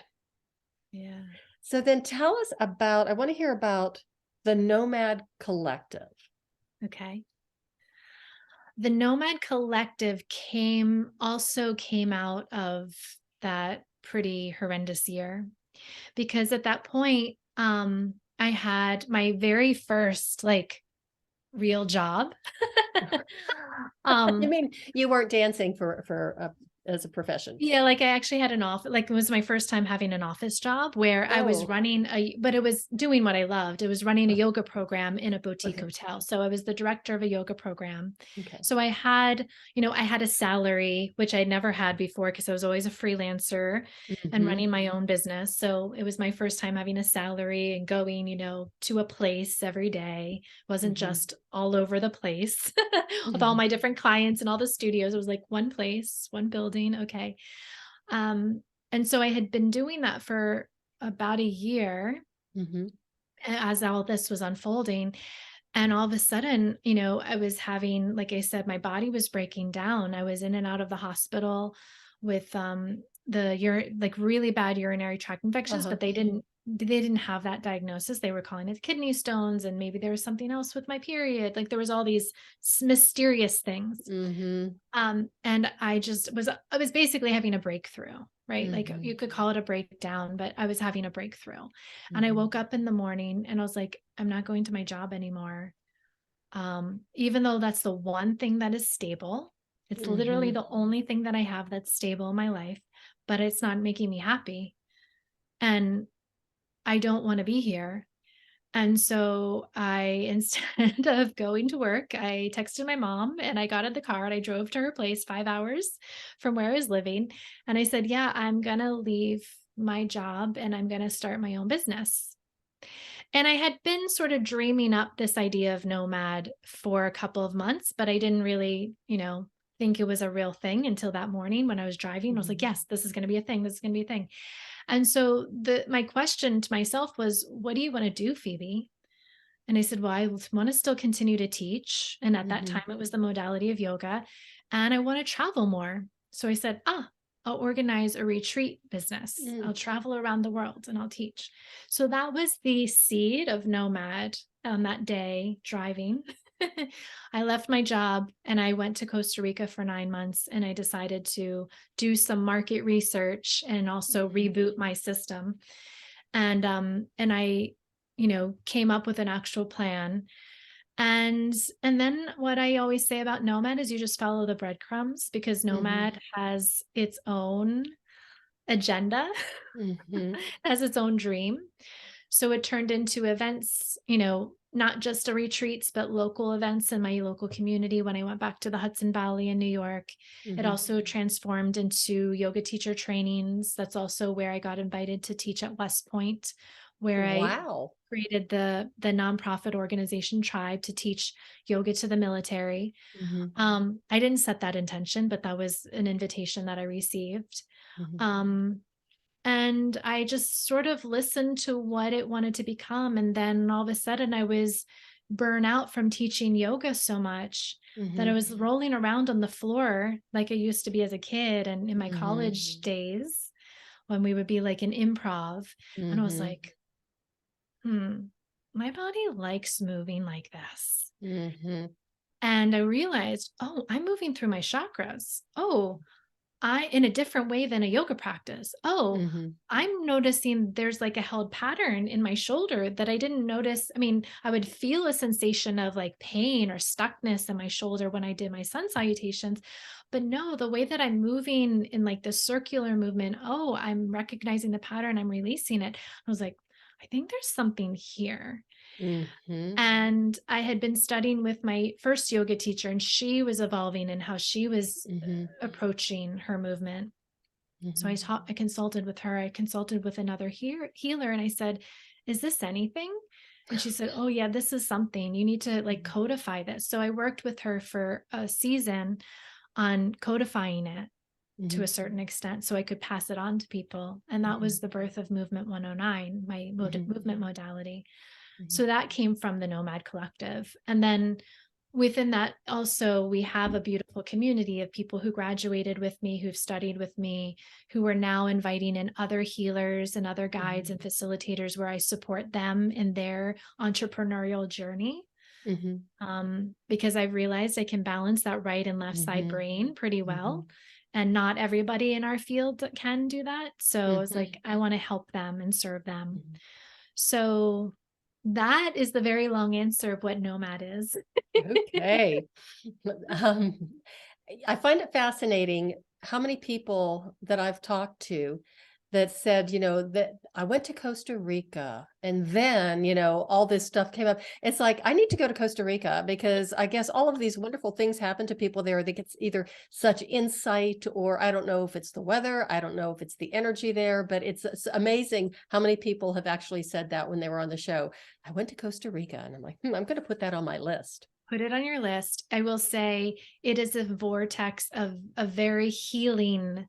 Yeah. So then tell us about, I want to hear about the nOMad Collective. Okay. The nOMad Collective came out of that pretty horrendous year, because at that point, I had my very first like real job. You um, mean you weren't dancing for as a profession? Yeah, like I actually had an office, like it was my first time having an office job where I was Oh, running but it was doing what I loved. It was running a uh, yoga program in a boutique okay, hotel. So I was the director of a yoga program. okay. So I had a salary, which I'd never had before because I was always a freelancer and Mhm, running my own business. So it was my first time having a salary and going, to a place every day. It wasn't mhm, just all over the place with all mhm, my different clients and all the studios. It was like one place, one building. Okay. Um, and so I had been doing that for about a year mhm, as all this was unfolding. And all of a sudden, I was having, like I said, my body was breaking down. I was in and out of the hospital with like really bad urinary tract infections, uh-huh, but they didn't have that diagnosis. They were calling it kidney stones, and maybe there was something else with my period. Like there was all these mysterious things. mhm, And I was basically having a breakthrough, right? Like mhm, you could call it a breakdown, but I was having a breakthrough. And I mhm, woke up in the morning and I was like, I'm not going to my job anymore. Even though that's the one thing that is stable. It's literally Mhm. the only thing that I have that's stable in my life, but it's not making me happy. And I don't want to be here. And so I, instead of going to work, I texted my mom and I got in the car and I drove to her place 5 hours from where I was living. And I said, yeah, I'm going to leave my job and I'm going to start my own business. And I had been sort of dreaming up this idea of nOMad for a couple of months, but I didn't really, think it was a real thing until that morning when I was driving. I was like, Mhm. yes, this is going to be a thing. This is going to be a thing. And so my question to myself was, what do you want to do, Phoebe? And I said, well, I want to still continue to teach. And at that time, Mhm. it was the modality of yoga. And I want to travel more. So I said, I'll organize a retreat business. Mm. I'll travel around the world and I'll teach. So that was the seed of nOMad on that day driving. I left my job and I went to Costa Rica for 9 months and I decided to do some market research and also Mhm. reboot my system. And I came up with an actual plan. And then what I always say about nOMad is you just follow the breadcrumbs, because Mhm. nOMad has its own agenda, Mhm. has its own dream. So it turned into events, not just a retreats, but local events in my local community. When I went back to the Hudson Valley in New York, it Mhm. also transformed into yoga teacher trainings. That's also where I got invited to teach at West Point, where I Wow. created the nonprofit organization Tribe to teach yoga to the military. Mhm. I didn't set that intention, but that was an invitation that I received. Mhm. Um, and I just sort of listened to what it wanted to become. And then all of a sudden I was burnt out from teaching yoga so much that I Mhm. was rolling around on the floor like I used to be as a kid and in my Mhm. college days when we would be like in improv. And I was Mhm. like, my body likes moving like this. Mhm. And I realized, oh, I'm moving through my chakras. Oh, I in a different way than a yoga practice. Oh, Mhm. I'm noticing there's like a held pattern in my shoulder that I didn't notice. I mean, I would feel a sensation of like pain or stuckness in my shoulder when I did my sun salutations. But no, the way that I'm moving in like the circular movement, oh, I'm recognizing the pattern, I'm releasing it. I was like, I think there's something here. Mhm. And I had been studying with my first yoga teacher, and she was evolving in how she was Mhm. approaching her movement. So Mhm. I consulted with her. I consulted with another healer, and I said, "Is this anything?" And she said, "Oh yeah, this is something. You need to like Mhm. codify this." So I worked with her for a season on codifying it to a Mhm. certain extent so I could pass it on to people. And that Mhm. was the birth of Movement 109, my Mhm. movement modality. Mhm. So that came from the nOMad Collective. And then within that, also, we have a beautiful community of people who graduated with me, who've studied with me, who are now inviting in other healers and other guides Mhm. and facilitators where I support them in their entrepreneurial journey. Mhm. Because I've realized I can balance that right and left side Mhm. brain pretty well. Mhm. And not everybody in our field can do that. So it's Mhm. like, I want to help them and serve them. Mhm. So that is the very long answer of what nOMad is. Okay. Um, I find it fascinating how many people that I've talked to that said, that I went to Costa Rica and then, all this stuff came up. It's like, I need to go to Costa Rica because I guess all of these wonderful things happen to people there. They get either such insight, or I don't know if it's the weather. I don't know if it's the energy there, but it's amazing how many people have actually said that when they were on the show. I went to Costa Rica, and I'm like, I'm going to put that on my list. Put it on your list. I will say it is a vortex of a very healing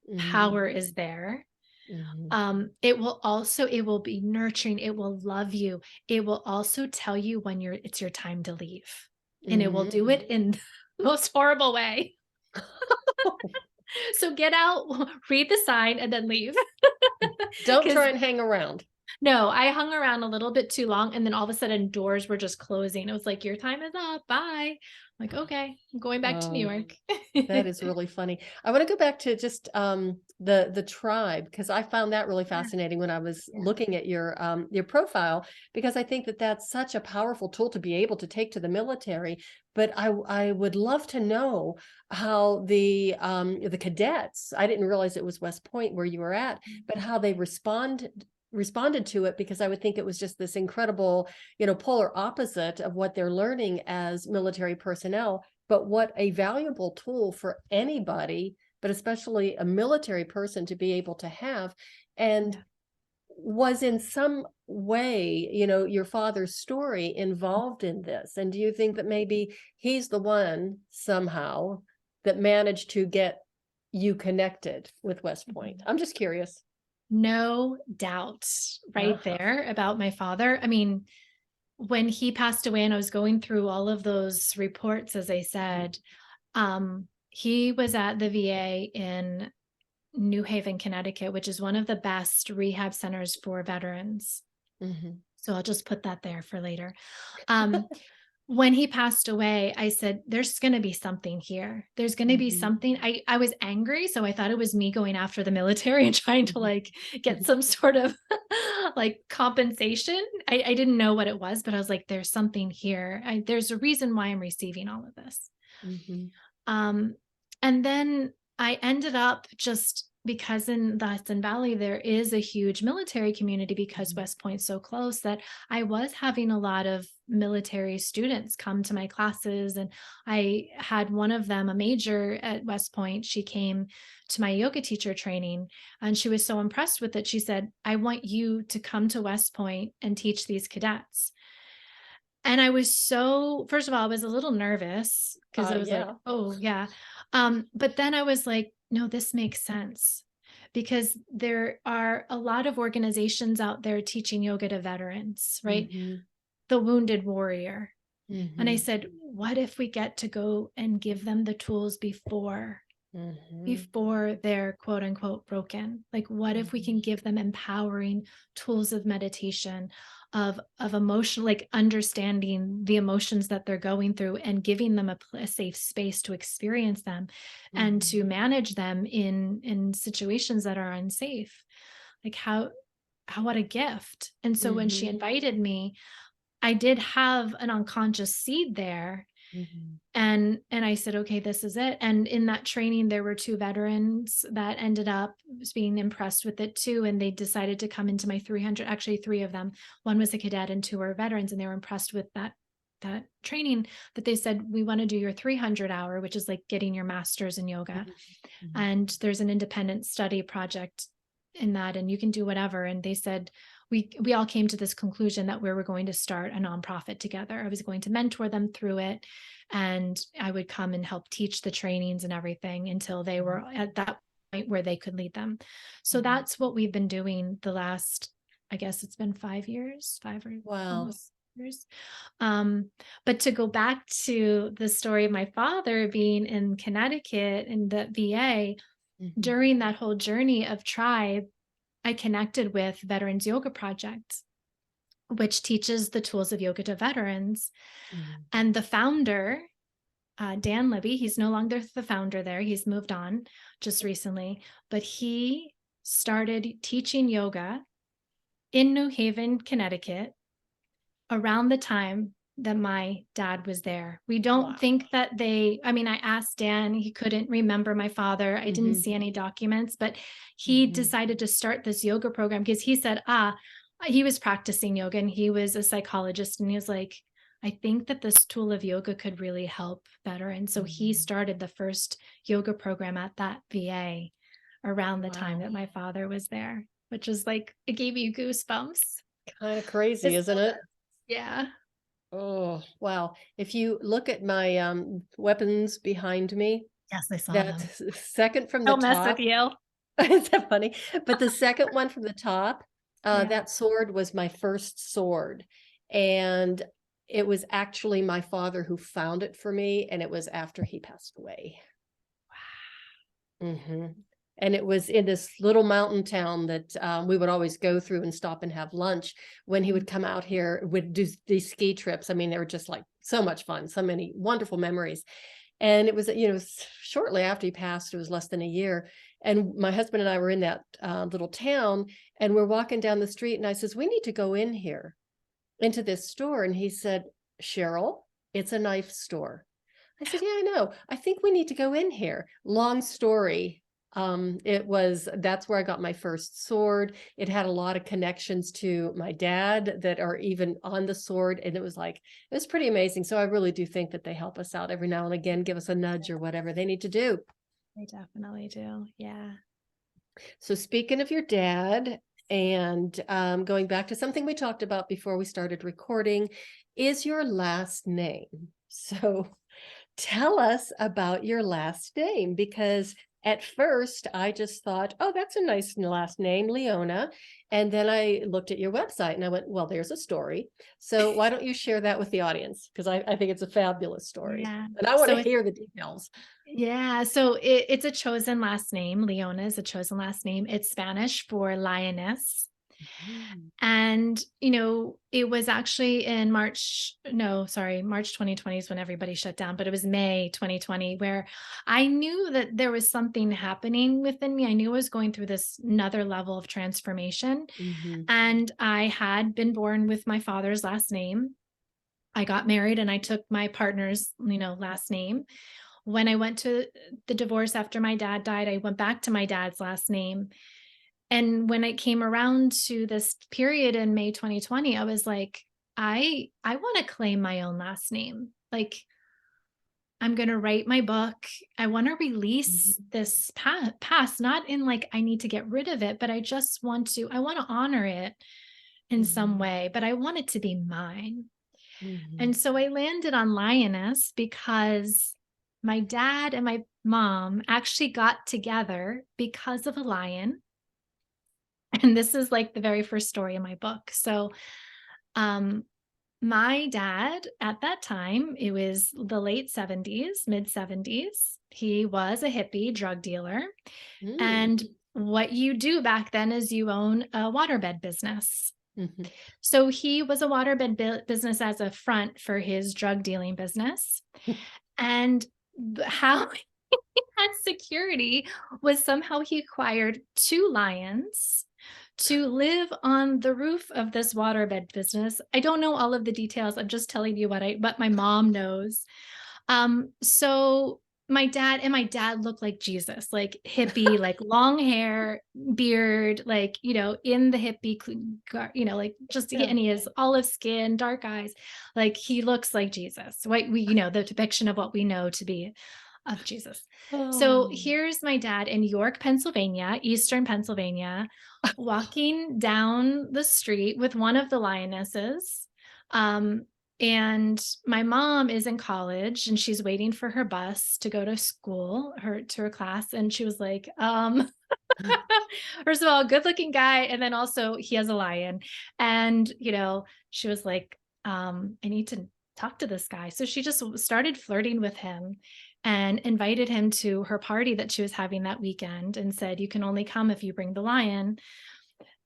Mhm. power is there. Mhm. It will be nurturing. It will love you. It will also tell you when it's your time to leave. And it will do Mhm. it in the most horrible way. So get out, read the sign, and then leave. Don't Because try and hang around. no, I hung around a little bit too long, and then all of a sudden doors were just closing. It was like, your time is up. Bye. Like, okay, I'm going back to New Oh, York. that is really funny. I want to go back to just the tribe, because I found that really Yeah. fascinating when I was Yeah. looking at your profile, because I think that that's such a powerful tool to be able to take to the military. But I would love to know how the cadets, I didn't realize it was West Point where you were at, but how they responded to it, because I would think it was just this incredible, polar opposite of what they're learning as military personnel. But what a valuable tool for anybody, but especially a military person, to be able to have. And Yeah. was in some way, your father's story involved in this? And do you think that maybe he's the one somehow that managed to get you connected with West Point? Mhm. I'm just curious. No doubt right Uh-huh. there about my father. I mean, when he passed away and I was going through all of those reports, as I said, he was at the VA in New Haven, Connecticut, which is one of the best rehab centers for veterans. Mhm. So I'll just put that there for later. Um, when he passed away, I said, there's going to be something here. There's going to be Mhm. something. I was angry. So I thought it was me going after the military and trying to Mhm. like get Mhm. some sort of like compensation. I didn't know what it was, but I was like, there's something here. There's a reason why I'm receiving all of this. Mhm. Um, and then I ended up just because in the Hudson Valley, there is a huge military community because Mhm. West Point's so close that I was having a lot of military students come to my classes. And I had one of them, a major at West Point. She came to my yoga teacher training and she was so impressed with it. She said, I want you to come to West Point and teach these cadets. And I was so first of all, I was a little nervous because I was like, Yeah. "Oh, yeah." But then I was like, "No, this makes sense." Because there are a lot of organizations out there teaching yoga to veterans, right? Mhm. The wounded warrior. And I Mhm. said, "What if we get to go and give them the tools Mhm. before they're quote unquote broken? Like, what if we Mhm. can give them empowering tools of meditation, of emotion, like understanding the emotions that they're going through and giving them a safe space to experience them and to Mhm. manage them in situations that are unsafe? Like how what a gift." And so when she Mhm. invited me, I did have an unconscious seed there, Mhm. and I said, okay, this is it. And in that training, there were two veterans that ended up being impressed with it too. And they decided to come into my 300, actually three of them. One was a cadet and two were veterans. And they were impressed with that training, that they said, we want to do your 300-hour, which is like getting your master's in yoga. Mhm. Mhm. And there's an independent study project in that, and you can do whatever. And they said, we all came to this conclusion that we were going to start a nonprofit together. I was going to mentor them through it, and I would come and help teach the trainings and everything until they were at that point where they could lead them. So Mhm. that's what we've been doing the last, I guess it's been 5 years, 5 or Wow. almost years. But to go back to the story of my father being in Connecticut in the VA, Mhm. during that whole journey of tribe, I connected with Veterans Yoga Project, which teaches the tools of yoga to veterans. Mhm. And the founder, Dan Libby, he's no longer the founder there. He's moved on just recently, but he started teaching yoga in New Haven, Connecticut around the time that my dad was there. We don't Wow. think that I mean, I asked Dan, he couldn't remember my father. I didn't Mhm. see any documents, but he Mhm. decided to start this yoga program because he said, he was practicing yoga and he was a psychologist. And he was like, I think that this tool of yoga could really help veterans. So he Mhm. started the first yoga program at that VA around the time Wow. that my father was there, which is like, it gave you goosebumps. Kind of crazy, It isn't still it? does. Yeah. Oh, wow. If you look at my weapons behind me, Yes, I saw that them. second from the Don't mess with top, you. is that funny? But the second one from the top, Yeah. that sword was my first sword. And it was actually my father who found it for me, and it was after he passed away. hmm And it was in this little mountain town that we would always go through and stop and have lunch when he would come out here, would do these ski trips. I mean, they were just like so much fun, so many wonderful memories. And it was, shortly after he passed, it was less than a year. And my husband and I were in that little town, and we're walking down the street, and I says, we need to go in here into this store. And he said, Cheryl, it's a knife store. I said, yeah, I know. I think we need to go in here. Long story. That's where I got my first sword. It had a lot of connections to my dad that are even on the sword. And it was pretty amazing. So I really do think that they help us out every now and again, give us a nudge or whatever they need to do. They definitely do. Yeah. So speaking of your dad, and going back to something we talked about before we started recording, is your last name. So tell us about your last name, because at first I just thought, oh, that's a nice last name, Leona. And then I looked at your website and I went, well, there's a story. So why don't you share that with the audience? Because I think it's a fabulous story. Yeah. And I want So to hear the details. yeah. So it's a chosen last name. Leona is a chosen last name. It's Spanish for lioness. Mm. And, it was actually in March 2020 is when everybody shut down, but it was May 2020 where I knew that there was something happening within me. I knew I was going through this another level of transformation. Mhm. And I had been born with my father's last name. I got married and I took my partner's, last name. When I went to the divorce after my dad died, I went back to my dad's last name. And when it came around to this period in May 2020, I was like, I want to claim my own last name. Like, I'm going to write my book. I want to release this past, not in like, I need to get rid of it, but I want to honor it in some way, but I want it to be mine. And so I landed on lioness because my dad and my mom actually got together because of a lion. And this is like the very first story in my book. So, my dad at that time, it was the late 70s, mid 70s. He was a hippie drug dealer. And what you do back then is you own a waterbed business. So he was a waterbed business as a front for his drug dealing business. And how he had security was somehow he acquired 2 lions to live on the roof of this waterbed business. I don't know all of the details. I'm just telling you what my mom knows. So my dad looked like Jesus, like hippie, like long hair, beard, like, in the hippie, like just, Yeah. and he has olive skin, dark eyes. Like he looks like Jesus. The depiction of what we know to be of Jesus. So Oh. here's my dad in York, Pennsylvania, Eastern Pennsylvania, walking down the street with one of the lionesses. And my mom is in college and she's waiting for her bus to go to school, to her class. And she was like, first of all, good looking guy. And then also he has a lion. And, she was like, I need to talk to this guy. So she just started flirting with him and invited him to her party that she was having that weekend and said, you can only come if you bring the lion.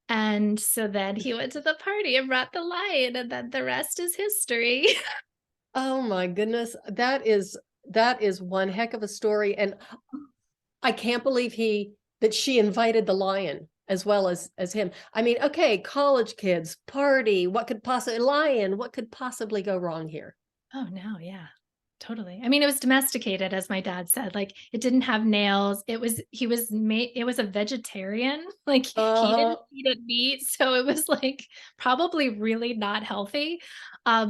And so then he went to the party and brought the lion, and then the rest is history. Oh my goodness. That is one heck of a story. And I can't believe that she invited the lion as well as him. I mean, okay, college kids, party, what could possibly go wrong here? Oh no, yeah. Totally. I mean, it was domesticated, as my dad said. Like, it didn't have nails. It was a vegetarian. Like, he Uh-huh. didn't eat meat, so it was like probably really not healthy.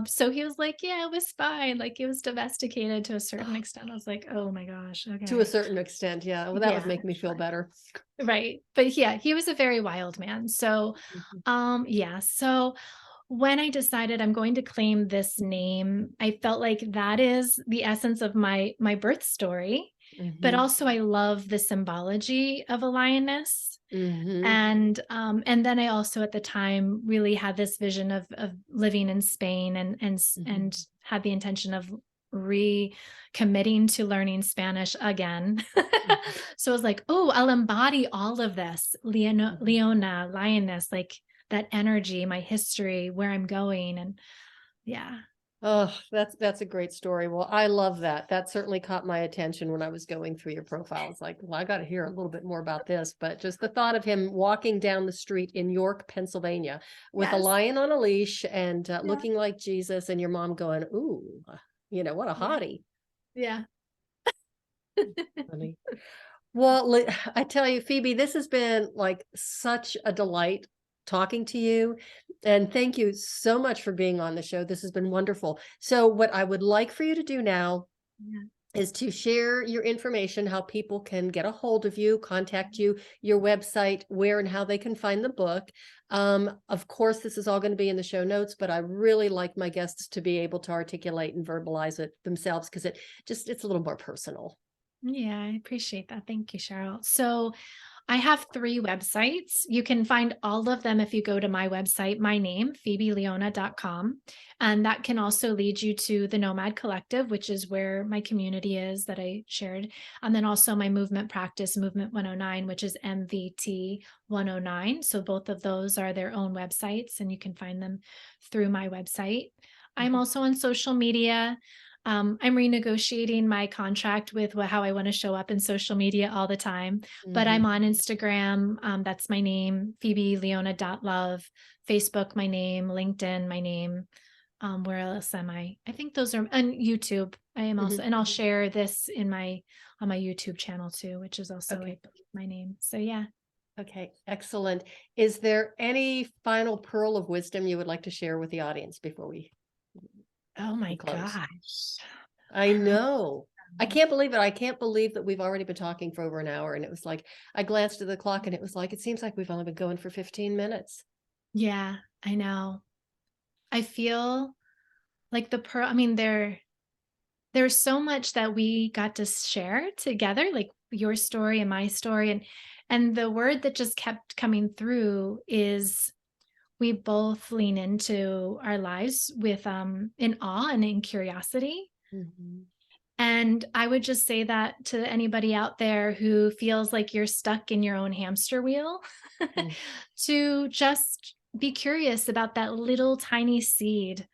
So he was like, yeah, it was fine. Like, it was domesticated to a certain extent. I was like, oh my gosh, To a okay. certain extent, yeah. Well, that would Yeah, make me feel better. right. But yeah, he was a very wild man. So, Mhm. yeah. So when I decided I'm going to claim this name, I felt like that is the essence of my birth story. But Mhm. also I love the symbology of a lioness. Mhm. And then I also at the time really had this vision of living in Spain and Mhm. and had the intention of recommitting to learning Spanish again. Mhm. So I was like, oh, I'll embody all of this, Mhm. Leona, lioness, like that energy, my history, where I'm going. And yeah. Oh, that's a great story. Well, I love that. That certainly caught my attention when I was going through your profile. It's like, well, I got to hear a little bit more about this. But just the thought of him walking down the street in York, Pennsylvania, with a Yes. lion on a leash and Yeah. looking like Jesus, and your mom going, "Ooh, what a Yeah. hottie." Yeah. Funny. Well, I tell you, Phoebe, this has been like such a delight talking to you. And thank you so much for being on the show. This has been wonderful. So, what I would like for you to do now Yeah. is to share your information, how people can get a hold of you, contact you, your website, where and how they can find the book. Of course, this is all going to be in the show notes, but I really like my guests to be able to articulate and verbalize it themselves because it's a little more personal. Yeah, I appreciate that. Thank you, Cheryl. So I have 3 websites. You can find all of them if you go to my website, my name, phoebeleona.com. And that can also lead you to the nOMad Collective, which is where my community is that I shared. And then also my movement practice, Movement 109, which is MVT 109. So both of those are their own websites, and you can find them through my website. I'm Mhm. also on social media. I'm renegotiating my contract with how I want to show up in social media all the time, but I'm Mhm. on Instagram. That's my name, PhoebeLeona.love. Facebook, my name. LinkedIn, my name. Where else am I? I think those are, and YouTube. I am also, Mhm. and I'll share this on my YouTube channel too, which is also, I Okay. believe, my name. So yeah. Okay. Excellent. Is there any final pearl of wisdom you would like to share with the audience before Oh we my close? gosh. I know. I can't believe it. I can't believe that we've already been talking for over an hour. And it was like, I glanced at the clock and it was like, it seems like we've only been going for 15 minutes. Yeah, I know. I feel like the pearl. I mean, there's so much that we got to share together, like your story and my story, and the word that just kept coming through is we both lean into our lives with in awe and in curiosity. Mhm. And I would just say that to anybody out there who feels like you're stuck in your own hamster wheel, Mm. to just be curious about that little tiny seed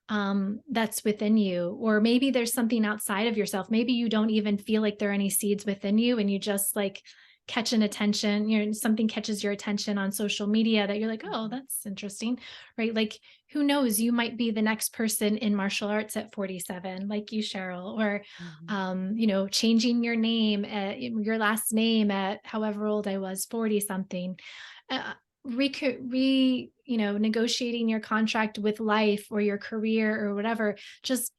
that's within you. Or maybe there's something outside of yourself. Maybe you don't even feel like there are any seeds within you, and you just like catch an attention, something catches your attention on social media that you're like, oh, Mhm. that's interesting, right? Like, who knows, you might be the next person in martial arts at 47, like you, Cheryl, or Mhm. changing your name at your last name at however old I was, 40 something. Negotiating your contract with life or your career or whatever, just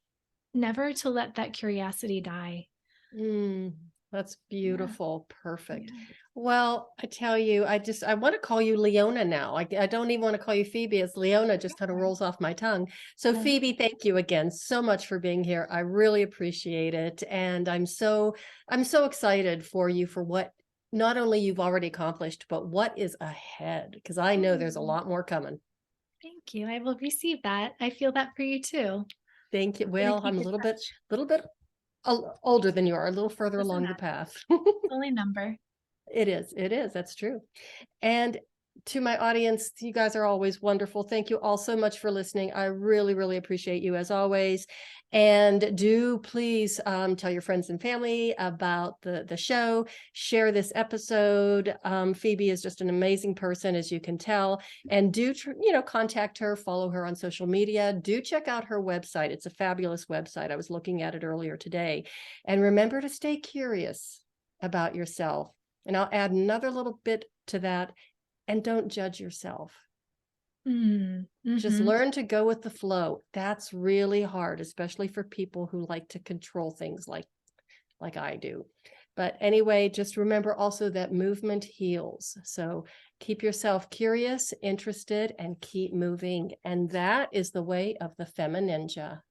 never to let that curiosity die. Mm, that's Yeah. beautiful. Perfect. Yeah. Well, I tell you, I want to call you Leona now. I don't even want to call you Phoebe, as Leona just kind of rolls off my tongue. So Yeah. Phoebe, thank you again so much for being here. I really appreciate it. And I'm so excited for you for what not only you've already accomplished, but what is ahead, because I know there's a Mm, lot more coming. thank you. I will receive that. I feel that for you too. Thank you. I'm going to Well, keep I'm a in touch. little bit older than you are, a little further Doesn't along the matter. path. It's only a number. It is. It is. That's true. And to my audience, you guys are always wonderful. Thank you all so much for listening. I really, really appreciate you as always. And do please tell your friends and family about the show. Share this episode. Phoebe is just an amazing person, as you can tell. And do contact her, follow her on social media. Do check out her website. It's a fabulous website. I was looking at it earlier today. And remember to stay curious about yourself. And I'll add another little bit to that. And don't judge yourself. Mm, Just hmm. learn to go with the flow. That's really hard, especially for people who like to control things like I do. But anyway, just remember also that movement heals. So keep yourself curious, interested, and keep moving. And that is the way of the FemiNinja.